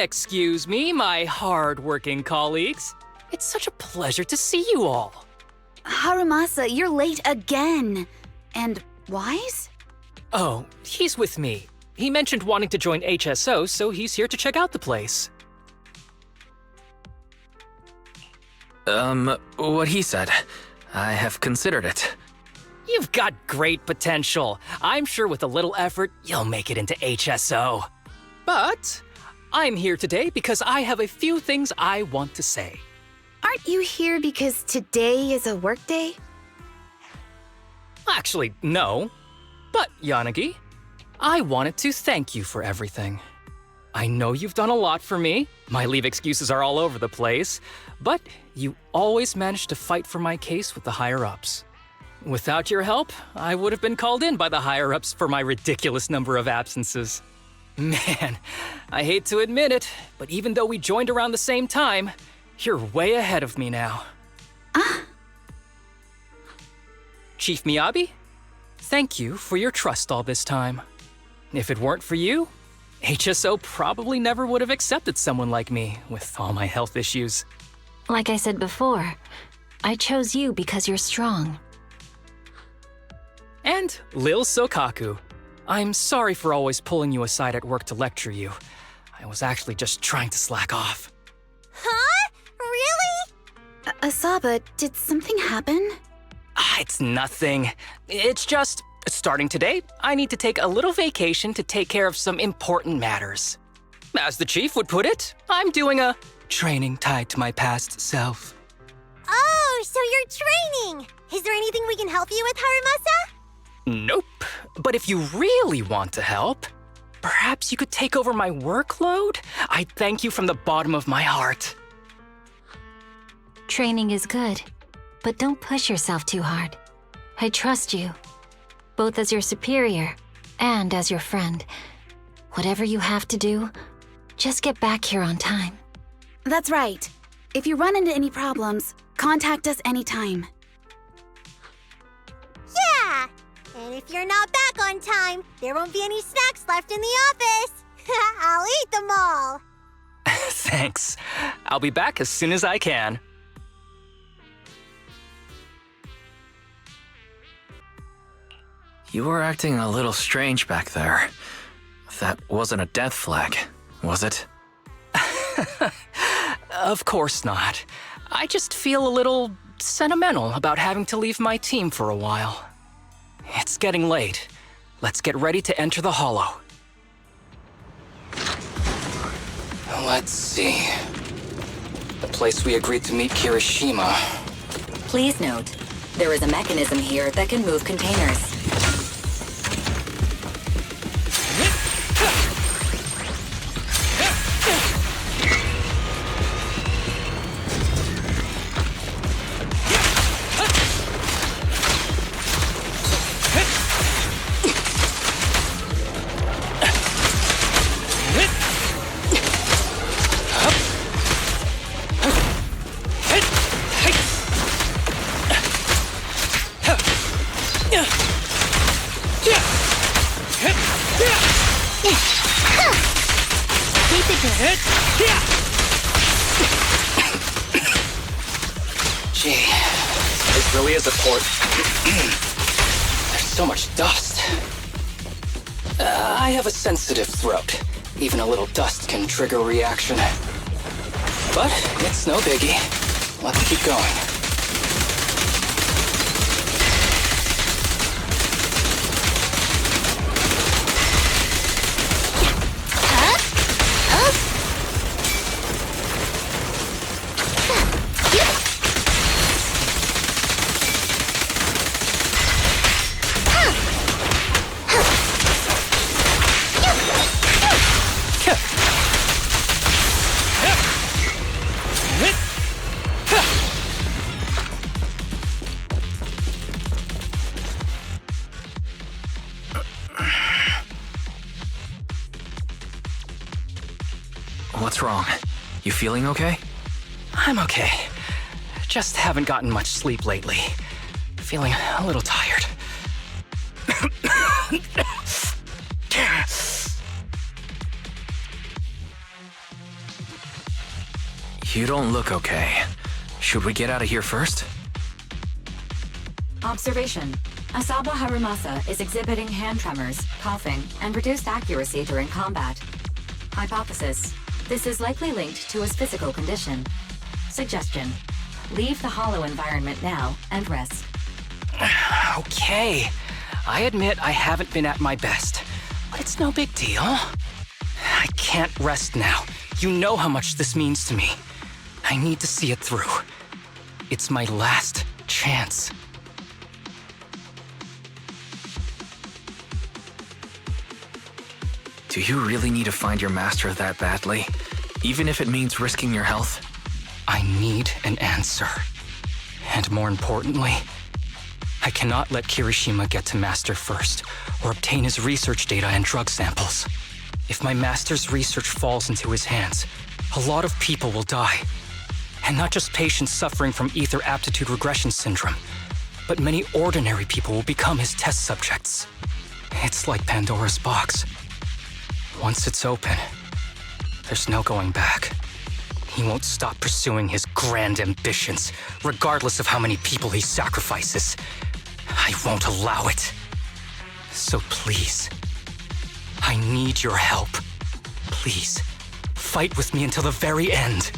Excuse me, my hard-working colleagues. It's such a pleasure to see you all. Harumasa, you're late again. And Wise? Oh, he's with me. He mentioned wanting to join HSO, so he's here to check out the place. What he said. I have considered it. You've got great potential. I'm sure with a little effort, you'll make it into HSO. But I'm here today because I have a few things I want to say. Aren't you here because today is a work day? Actually, no. But, Yanagi, I wanted to thank you for everything. I know you've done a lot for me. My leave excuses are all over the place. But you always managed to fight for my case with the higher-ups. Without your help, I would have been called in by the higher-ups for my ridiculous number of absences. Man, I hate to admit it, but even though we joined around the same time, you're way ahead of me now. Chief Miyabi, thank you for your trust all this time. If it weren't for you, HSO probably never would have accepted someone like me with all my health issues. Like I said before, I chose you because you're strong. And Lil Sokaku, I'm sorry for always pulling you aside at work to lecture you. I was actually just trying to slack off. Huh? Really? Asaba, did something happen? It's nothing. It's just, starting today, I need to take a little vacation to take care of some important matters. As the chief would put it, I'm doing a training tied to my past self. Oh, so you're training! Is there anything we can help you with, Harumasa? Nope. But if you really want to help, perhaps you could take over my workload? I thank you from the bottom of my heart. Training is good, but don't push yourself too hard. I trust you, both as your superior and as your friend. Whatever you have to do, just get back here on time. That's right. If you run into any problems, contact us anytime. Yeah! And if you're not back on time, there won't be any snacks left in the office. I'll eat them all. Thanks. I'll be back as soon as I can. You were acting a little strange back there. That wasn't a death flag, was it? Of course not. I just feel a little sentimental about having to leave my team for a while. It's getting late. Let's get ready to enter the Hollow. Let's see. The place we agreed to meet Kirishima. Please note, there is a mechanism here that can move containers. Gee, this really is a port. There's so much dust. I have a sensitive throat. Even a little dust can trigger a reaction. But it's no biggie. Let's keep going. What's wrong? You feeling okay? I'm okay. Just haven't gotten much sleep lately. Feeling a little tired. You don't look okay. Should we get out of here first? Observation. Asaba Harumasa is exhibiting hand tremors, coughing, and reduced accuracy during combat. Hypothesis. This is likely linked to his physical condition. Suggestion. Leave the hollow environment now and rest. Okay. I admit I haven't been at my best, but it's no big deal. I can't rest now. You know how much this means to me. I need to see it through. It's my last chance. Do you really need to find your master that badly? Even if it means risking your health? I need an answer. And more importantly, I cannot let Kirishima get to Master first, or obtain his research data and drug samples. If my Master's research falls into his hands, a lot of people will die. And not just patients suffering from ether aptitude regression syndrome, but many ordinary people will become his test subjects. It's like Pandora's box. Once it's open, there's no going back. He won't stop pursuing his grand ambitions, regardless of how many people he sacrifices. I won't allow it. So please, I need your help. Please, fight with me until the very end.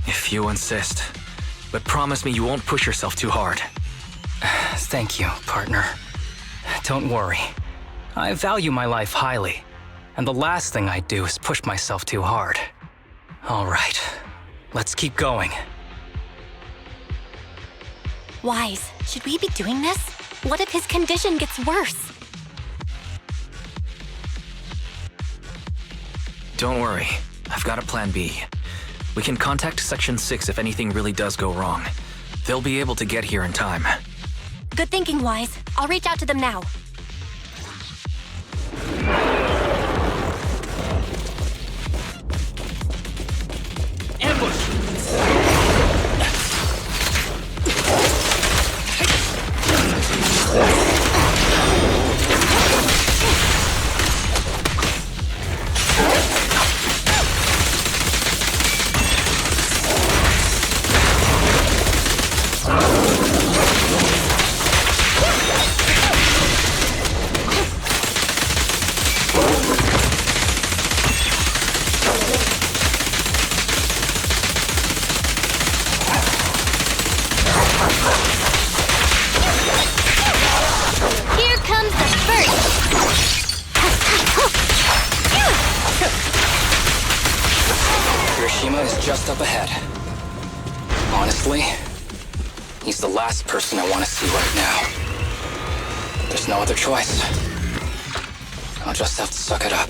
If you insist. But promise me you won't push yourself too hard. Thank you, partner. Don't worry. I value my life highly, and the last thing I'd do is push myself too hard. All right, let's keep going. Wise, should we be doing this? What if his condition gets worse? Don't worry. I've got a plan B. We can contact Section 6 if anything really does go wrong. They'll be able to get here in time. Good thinking, Wise. I'll reach out to them now. Kirishima is just up ahead. Honestly, he's the last person I want to see right now. There's no other choice. I'll just have to suck it up.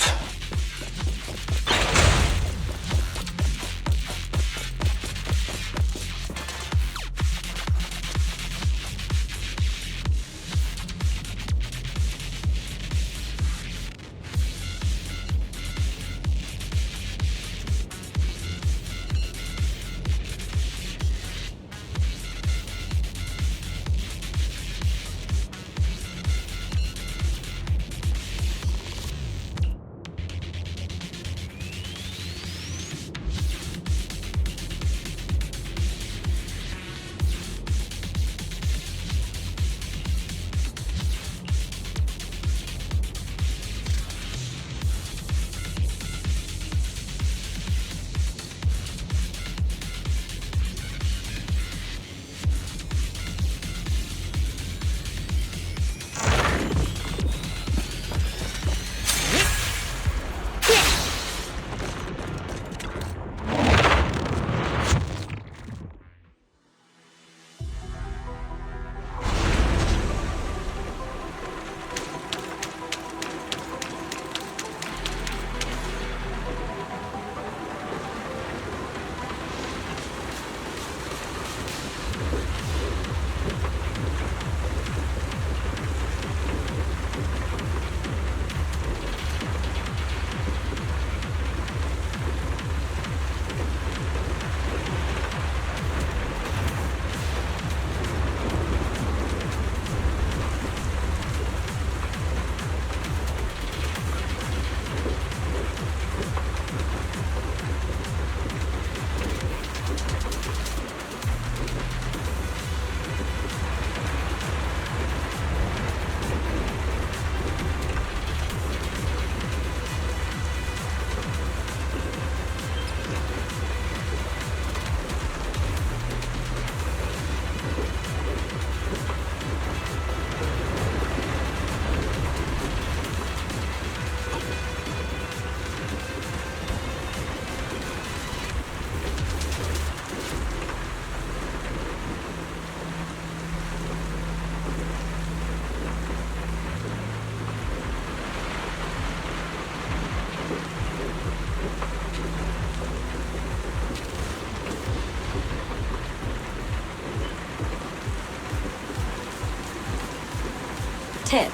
Tip.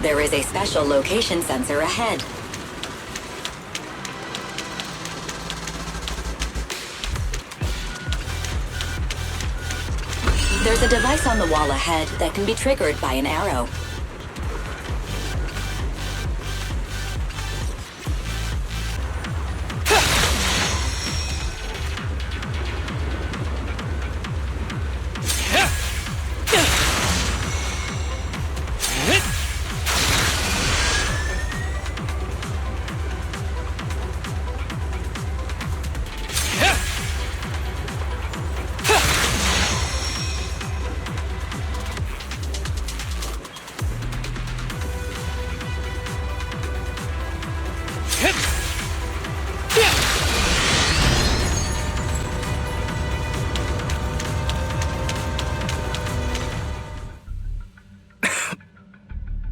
There is a special location sensor ahead. There's a device on the wall ahead that can be triggered by an arrow.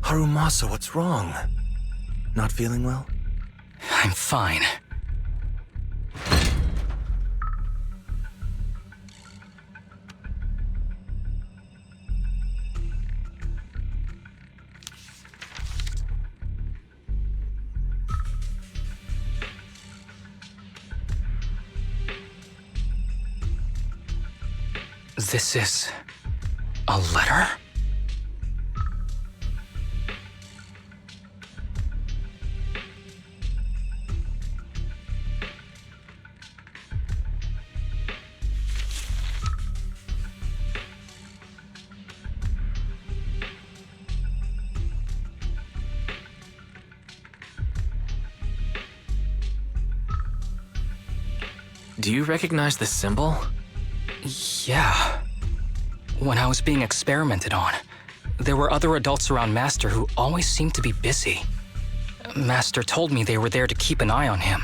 Harumasa, what's wrong? Not feeling well? I'm fine. This is a letter? Do you recognize this symbol? Yeah. When I was being experimented on, there were other adults around Master who always seemed to be busy. Master told me they were there to keep an eye on him.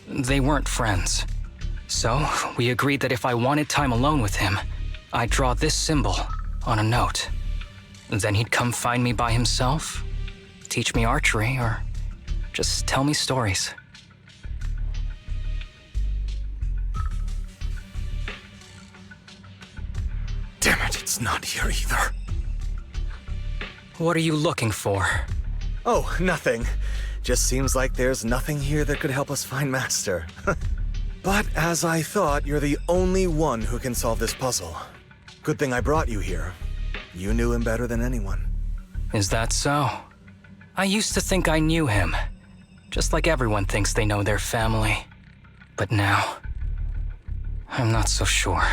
They weren't friends. So, we agreed that if I wanted time alone with him, I'd draw this symbol on a note. Then he'd come find me by himself, teach me archery, or just tell me stories. Damn it, it's not here either. What are you looking for? Oh, nothing. Just seems like there's nothing here that could help us find Master. But as I thought, you're the only one who can solve this puzzle. Good thing I brought you here. You knew him better than anyone. Is that so? I used to think I knew him. Just like everyone thinks they know their family. But now, I'm not so sure.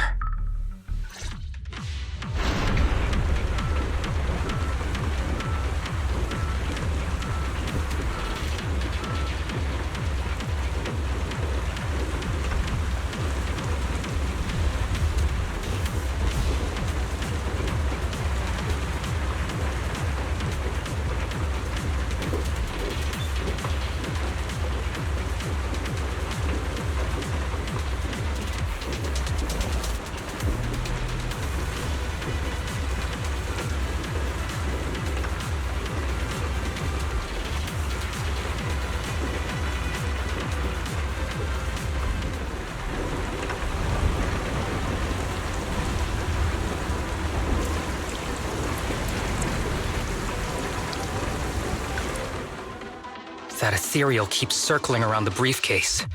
That ethereal keeps circling around the briefcase.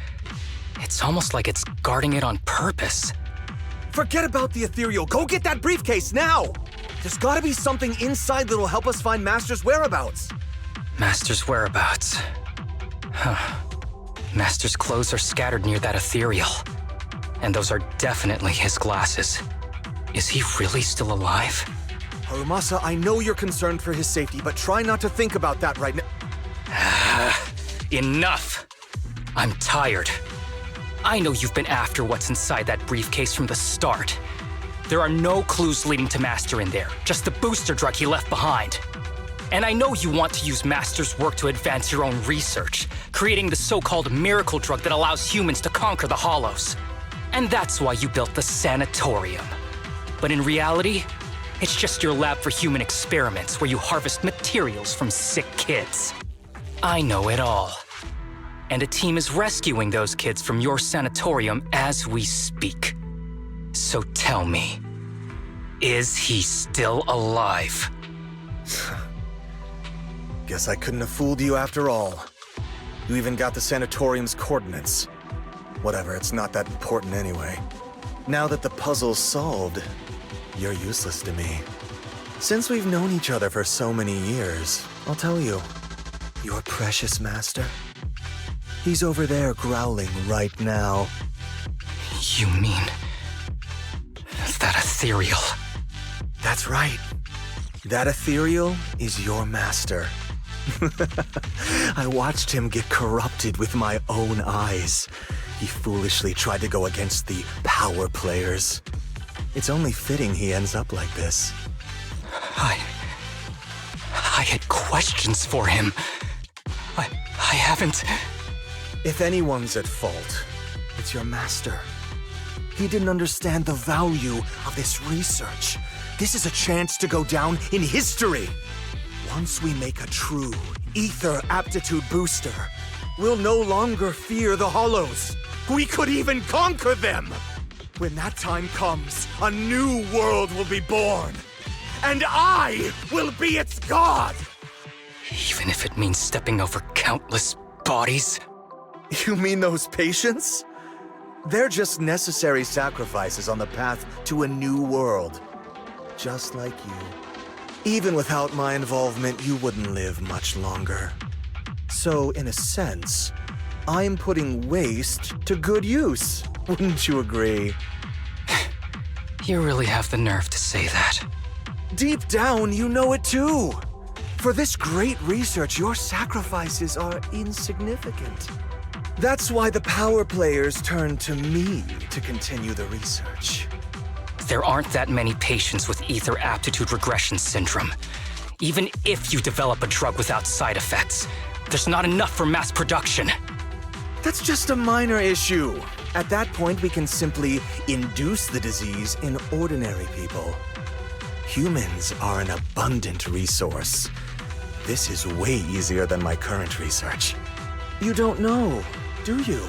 It's almost like it's guarding it on purpose. Forget about the ethereal. Go get that briefcase now! There's gotta be something inside that'll help us find Master's whereabouts. Master's whereabouts. Huh. Master's clothes are scattered near that ethereal. And those are definitely his glasses. Is he really still alive? Harumasa, I know you're concerned for his safety, but try not to think about that right now. Enough! I'm tired. I know you've been after what's inside that briefcase from the start. There are no clues leading to Master in there, just the booster drug he left behind. And I know you want to use Master's work to advance your own research, creating the so-called miracle drug that allows humans to conquer the Hollows. And that's why you built the sanatorium. But in reality, it's just your lab for human experiments where you harvest materials from sick kids. I know it all. and a team is rescuing those kids from your sanatorium as we speak. So tell me, is he still alive? Guess I couldn't have fooled you after all. You even got the sanatorium's coordinates. Whatever, it's not that important anyway. Now that the puzzle's solved, you're useless to me. Since we've known each other for so many years, I'll tell you, your precious master, he's over there growling right now. You mean that ethereal? That's right. That ethereal is your master. I watched him get corrupted with my own eyes. He foolishly tried to go against the power players. It's only fitting he ends up like this. I had questions for him. I haven't... If anyone's at fault, it's your master. He didn't understand the value of this research. This is a chance to go down in history. Once we make a true ether aptitude booster, we'll no longer fear the Hollows. We could even conquer them. When that time comes, a new world will be born. And I will be its god! Even if it means stepping over countless bodies? You mean those patients? They're just necessary sacrifices on the path to a new world. Just like you. Even without my involvement, you wouldn't live much longer. So, in a sense, I'm putting waste to good use. Wouldn't you agree? You really have the nerve to say that. Deep down, you know it too. For this great research, your sacrifices are insignificant. That's why the power players turn to me to continue the research. There aren't that many patients with ether aptitude regression syndrome. Even if you develop a drug without side effects, there's not enough for mass production. That's just a minor issue. At that point, we can simply induce the disease in ordinary people. Humans are an abundant resource. This is way easier than my current research. You don't know, do you?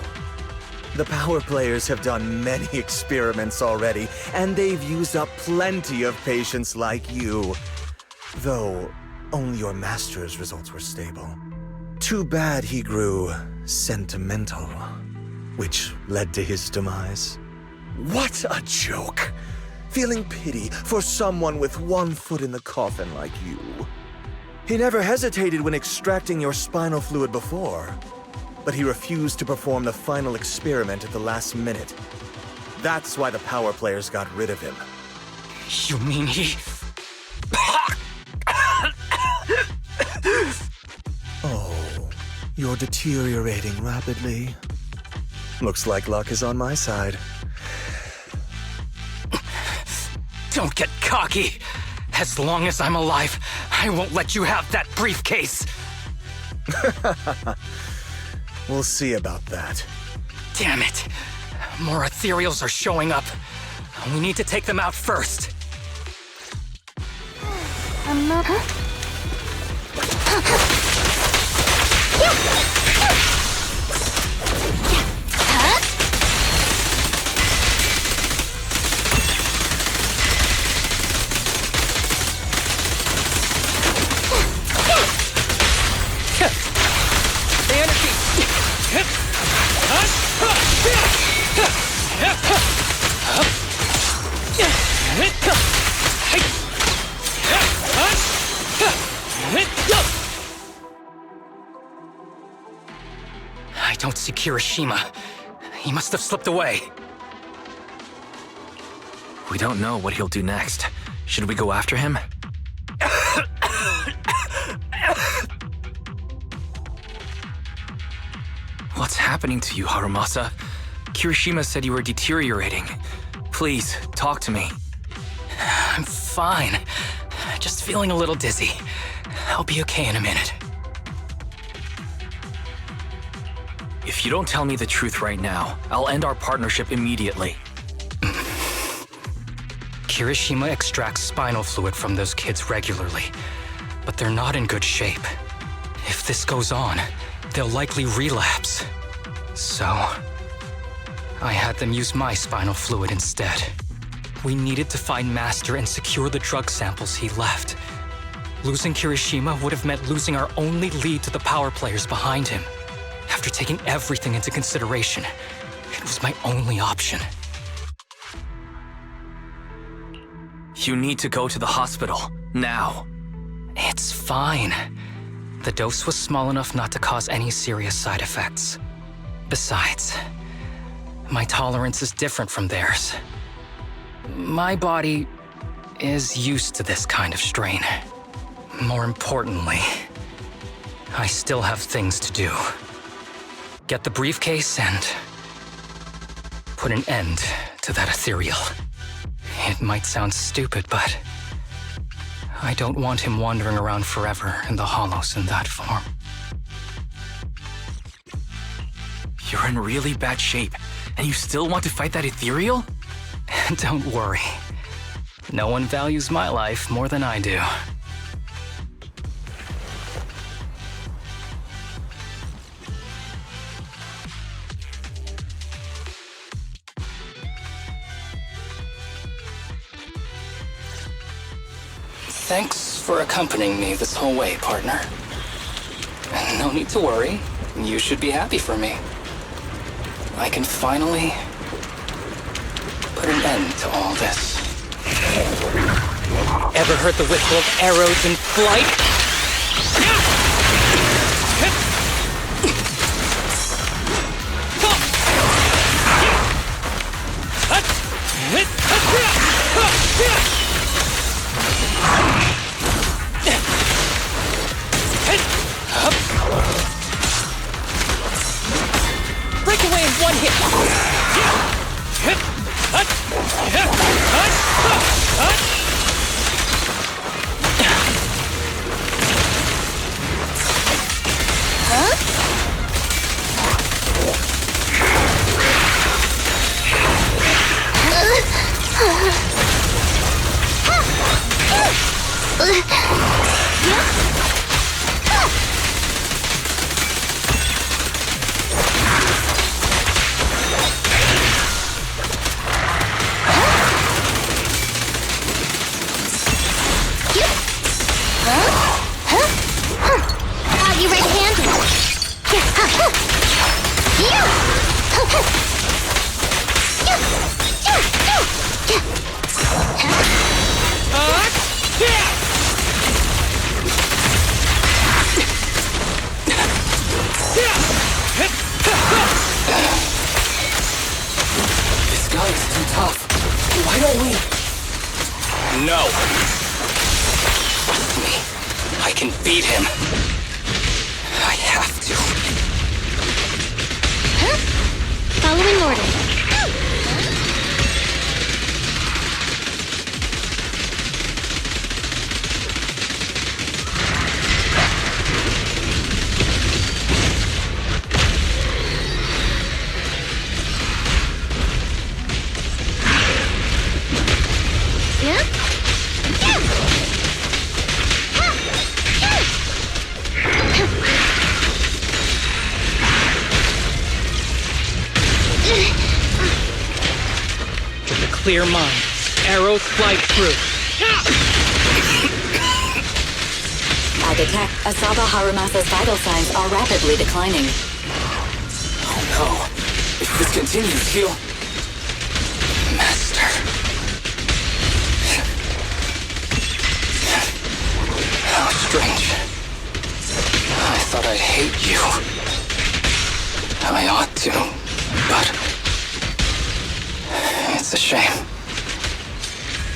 The power players have done many experiments already, and they've used up plenty of patients like you. Though, only your master's results were stable. Too bad he grew sentimental, which led to his demise. What a joke! Feeling pity for someone with one foot in the coffin like you. He never hesitated when extracting your spinal fluid before, but he refused to perform the final experiment at the last minute. That's why the power players got rid of him. You mean he... Oh, you're deteriorating rapidly. Looks like luck is on my side. Don't get cocky. As long as I'm alive, I won't let you have that briefcase. We'll see about that. Damn it. More ethereals are showing up. We need to take them out first. I don't see Kirishima. He must have slipped away. We don't know what he'll do next. Should we go after him? What's happening to you, Harumasa? Kirishima said you were deteriorating. Please, talk to me. I'm fine. Just feeling a little dizzy. I'll be okay in a minute. If you don't tell me the truth right now, I'll end our partnership immediately. Kirishima extracts spinal fluid from those kids regularly, but they're not in good shape. If this goes on, they'll likely relapse. So, I had them use my spinal fluid instead. We needed to find Master and secure the drug samples he left. Losing Kirishima would have meant losing our only lead to the power players behind him. After taking everything into consideration, it was my only option. You need to go to the hospital, now. It's fine. The dose was small enough not to cause any serious side effects. Besides, my tolerance is different from theirs. My body is used to this kind of strain. More importantly, I still have things to do. Get the briefcase and put an end to that ethereal. It might sound stupid, but I don't want him wandering around forever in the hollows in that form. You're in really bad shape, and you still want to fight that ethereal? Don't worry. No one values my life more than I do. Thanks for accompanying me this whole way, partner. No need to worry. You should be happy for me. I can finally put an end to all this. Ever heard the whistle of arrows in flight? Break away in one hit! You red-handed. This guy is too tough. Why don't we? No. Trust me. I can beat him. I have to. Following orders. With a clear mind, arrows fly through. I detect Asaba Harumasa's vital signs are rapidly declining. Oh no. If this continues, he'll... Master. How strange. I thought I'd hate you. I ought to, but... It's a shame.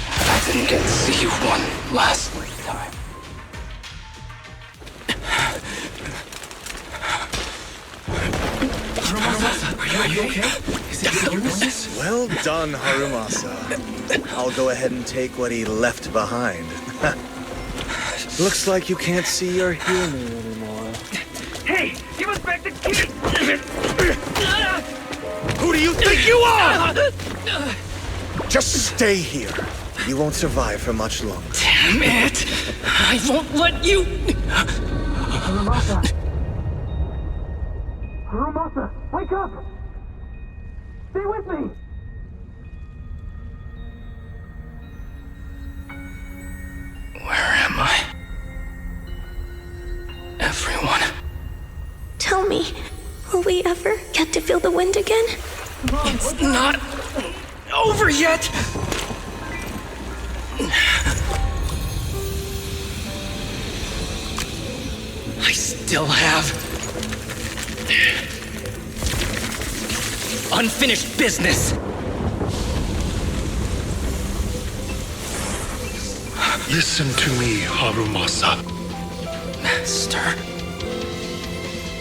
I didn't get to see you one last time. Are you okay? Is it serious? Well done, Harumasa. I'll go ahead and take what he left behind. Looks like you can't see or hear me anymore. Hey, give us back the key! Who do you think you are? Just stay here. You won't survive for much longer. Damn it! I won't let you... Harumasa, wake up! Stay with me! Where am I? Everyone. Tell me, will we ever get to feel the wind again? It's not over yet! I still have unfinished business. Listen to me, Harumasa. Master.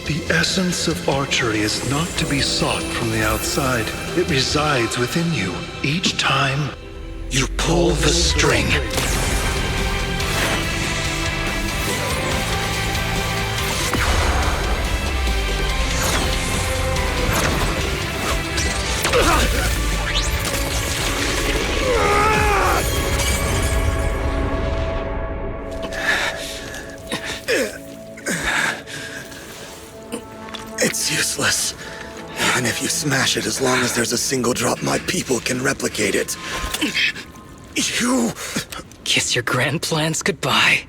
The essence of archery is not to be sought from the outside. It resides within you. Each time you pull the string. It's useless. Even if you smash it, as long as there's a single drop, my people can replicate it. You... Kiss your grand plans goodbye.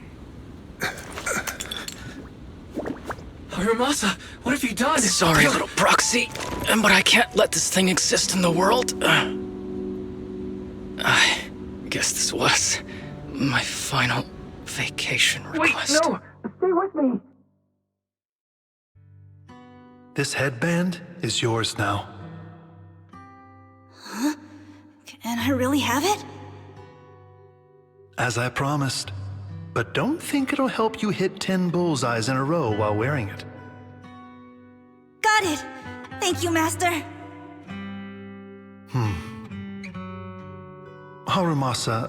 Harumasa, what have you done? Sorry, little proxy, but I can't let this thing exist in the world. I guess this was my final vacation request. Wait, no! Stay with me! This headband is yours now. Huh? Can I really have it? As I promised. But don't think it'll help you hit 10 bullseyes in a row while wearing it. Got it! Thank you, Master! Harumasa,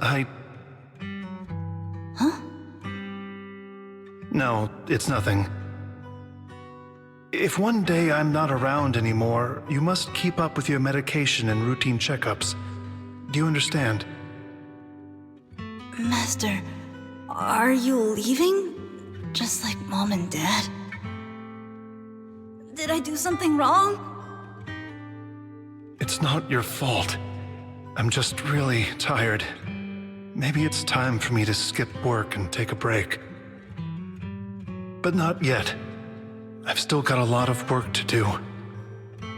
Huh? No, it's nothing. If one day I'm not around anymore, you must keep up with your medication and routine checkups. Do you understand? Master, are you leaving? Just like Mom and Dad? Did I do something wrong? It's not your fault. I'm just really tired. Maybe it's time for me to skip work and take a break. But not yet. I've still got a lot of work to do.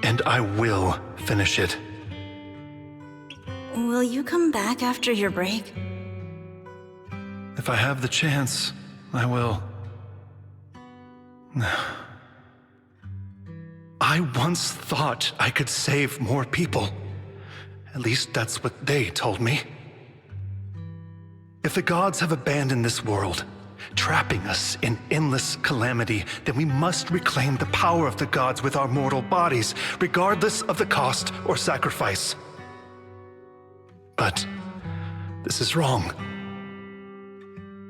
And I will finish it. Will you come back after your break? If I have the chance, I will. I once thought I could save more people. At least that's what they told me. If the gods have abandoned this world, trapping us in endless calamity, then we must reclaim the power of the gods with our mortal bodies, regardless of the cost or sacrifice. But this is wrong.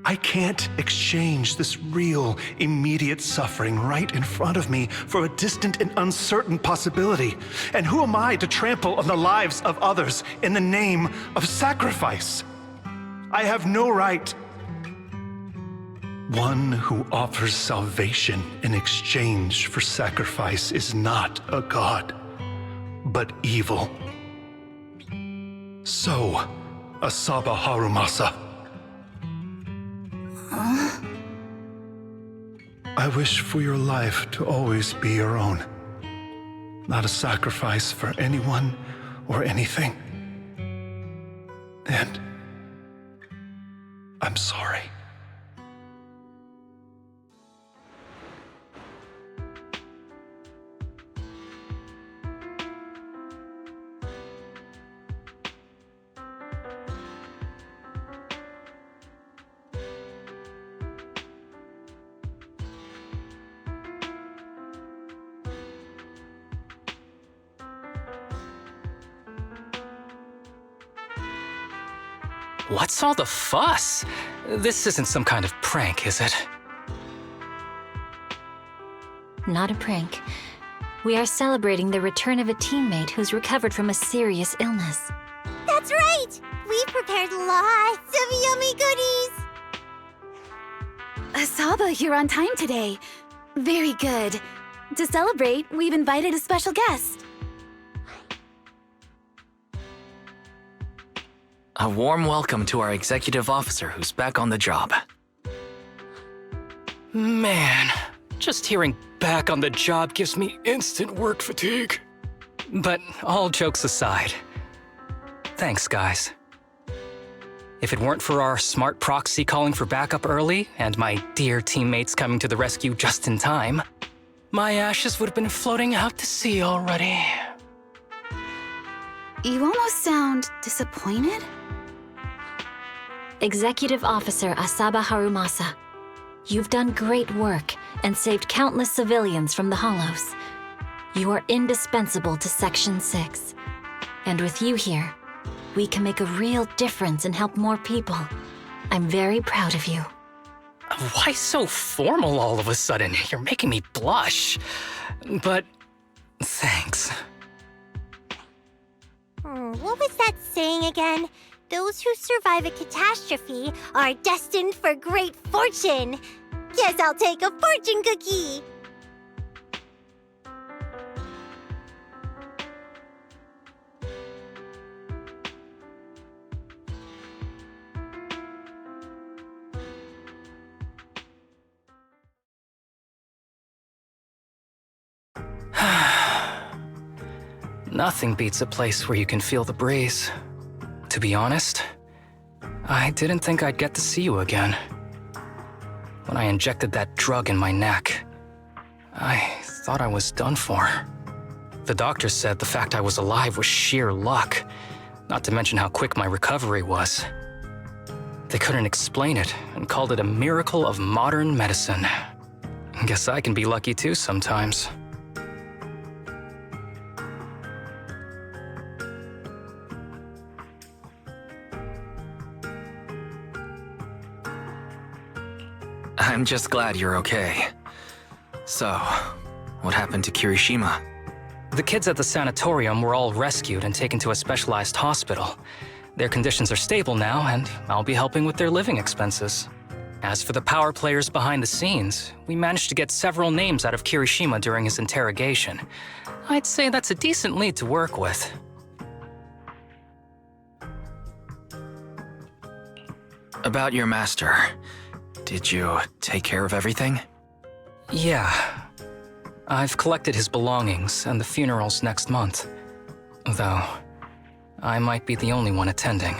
I can't exchange this real, immediate suffering right in front of me for a distant and uncertain possibility. And who am I to trample on the lives of others in the name of sacrifice? I have no right. One who offers salvation in exchange for sacrifice is not a god, but evil. So, Asaba Harumasa. I wish for your life to always be your own. Not a sacrifice for anyone or anything. And I'm sorry. What's all the fuss? This isn't some kind of prank, is it? Not a prank. We are celebrating the return of a teammate who's recovered from a serious illness. That's right! We've prepared lots of yummy goodies! Asaba, you're on time today. Very good. To celebrate, we've invited a special guest. A warm welcome to our executive officer who's back on the job. Man, just hearing back on the job gives me instant work fatigue. But all jokes aside, thanks, guys. If it weren't for our smart proxy calling for backup early and my dear teammates coming to the rescue just in time, my ashes would have been floating out to sea already. You almost sound disappointed? Executive Officer Asaba Harumasa, you've done great work and saved countless civilians from the Hollows. You are indispensable to Section 6. And with you here, we can make a real difference and help more people. I'm very proud of you. Why so formal all of a sudden? You're making me blush. But thanks. What was that saying again? Those who survive a catastrophe are destined for great fortune. Guess I'll take a fortune cookie. Nothing beats a place where you can feel the breeze. To be honest, I didn't think I'd get to see you again. When I injected that drug in my neck, I thought I was done for. The doctor said the fact I was alive was sheer luck, not to mention how quick my recovery was. They couldn't explain it and called it a miracle of modern medicine. Guess I can be lucky too sometimes. I'm just glad you're okay. So, what happened to Kirishima? The kids at the sanatorium were all rescued and taken to a specialized hospital. Their conditions are stable now, and I'll be helping with their living expenses. As for the power players behind the scenes, we managed to get several names out of Kirishima during his interrogation. I'd say that's a decent lead to work with. About your master, did you take care of everything? Yeah. I've collected his belongings, and the funeral's next month. Though, I might be the only one attending.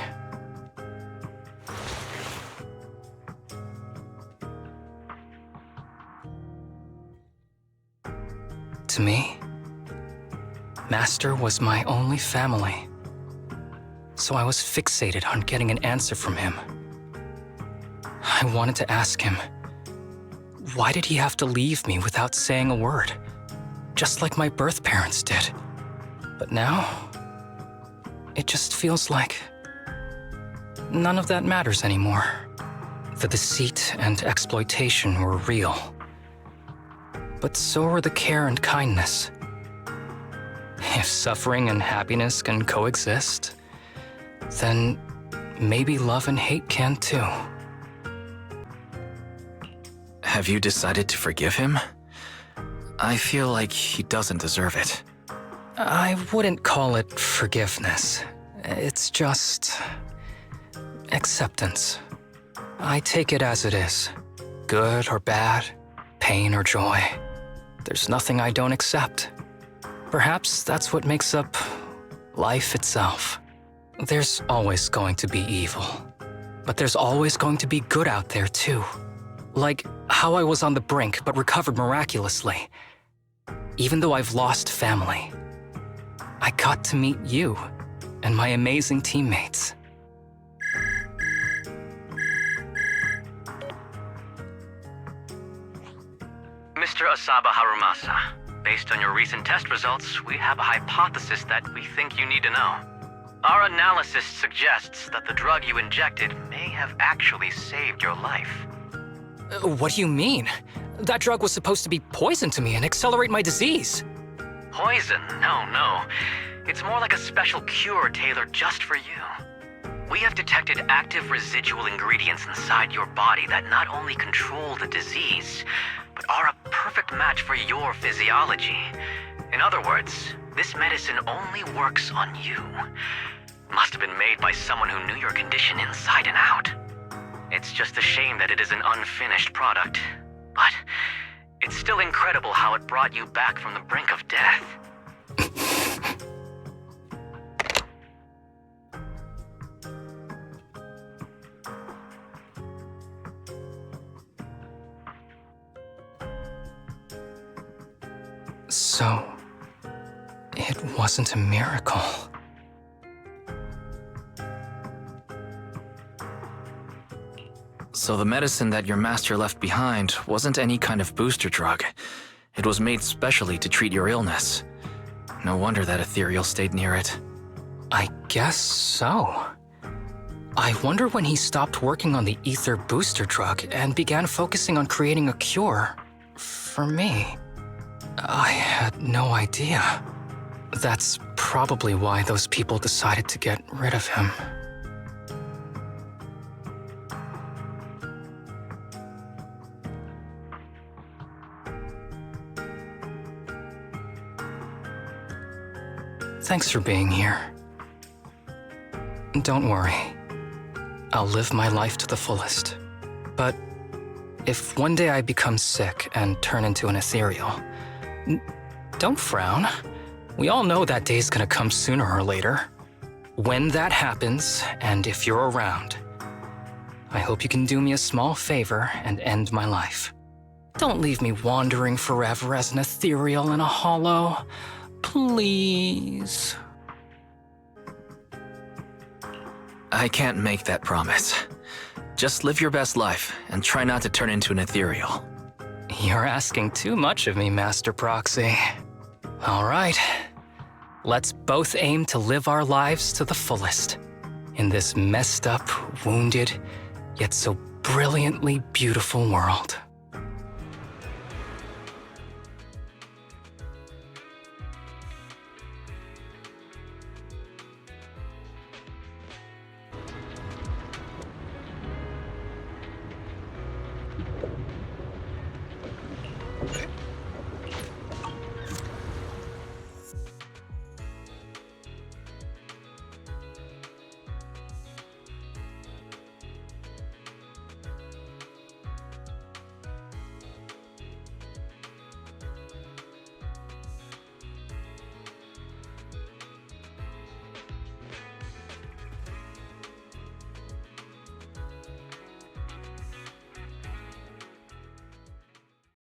To me, Master was my only family. So I was fixated on getting an answer from him. I wanted to ask him, why did he have to leave me without saying a word? Just like my birth parents did. But now, it just feels like none of that matters anymore. The deceit and exploitation were real. But so were the care and kindness. If suffering and happiness can coexist, then maybe love and hate can too. Have you decided to forgive him? I feel like he doesn't deserve it. I wouldn't call it forgiveness. It's just acceptance. I take it as it is. Good or bad, pain or joy. There's nothing I don't accept. Perhaps that's what makes up life itself. There's always going to be evil. But there's always going to be good out there too. Like how I was on the brink but recovered miraculously. Even though I've lost family, I got to meet you and my amazing teammates. Mr. Asaba Harumasa, based on your recent test results, we have a hypothesis that we think you need to know. Our analysis suggests that the drug you injected may have actually saved your life. What do you mean? That drug was supposed to be poison to me and accelerate my disease. Poison? No. It's more like a special cure tailored just for you. We have detected active residual ingredients inside your body that not only control the disease, but are a perfect perfect match for your physiology. In other words, this medicine only works on you. Must have been made by someone who knew your condition inside and out. It's just a shame that it is an unfinished product. But it's still incredible how it brought you back from the brink of death. So, it wasn't a miracle. So the medicine that your master left behind wasn't any kind of booster drug. It was made specially to treat your illness. No wonder that ethereal stayed near it. I guess so. I wonder when he stopped working on the ether booster drug and began focusing on creating a cure for me. I had no idea. That's probably why those people decided to get rid of him. Thanks for being here. Don't worry. I'll live my life to the fullest. But if one day I become sick and turn into an ethereal, don't frown. We all know that day's gonna come sooner or later. When that happens, and if you're around, I hope you can do me a small favor and end my life. Don't leave me wandering forever as an ethereal in a hollow. Please. I can't make that promise. Just live your best life and try not to turn into an ethereal. You're asking too much of me, Master Proxy. All right. Let's both aim to live our lives to the fullest in this messed up, wounded, yet so brilliantly beautiful world.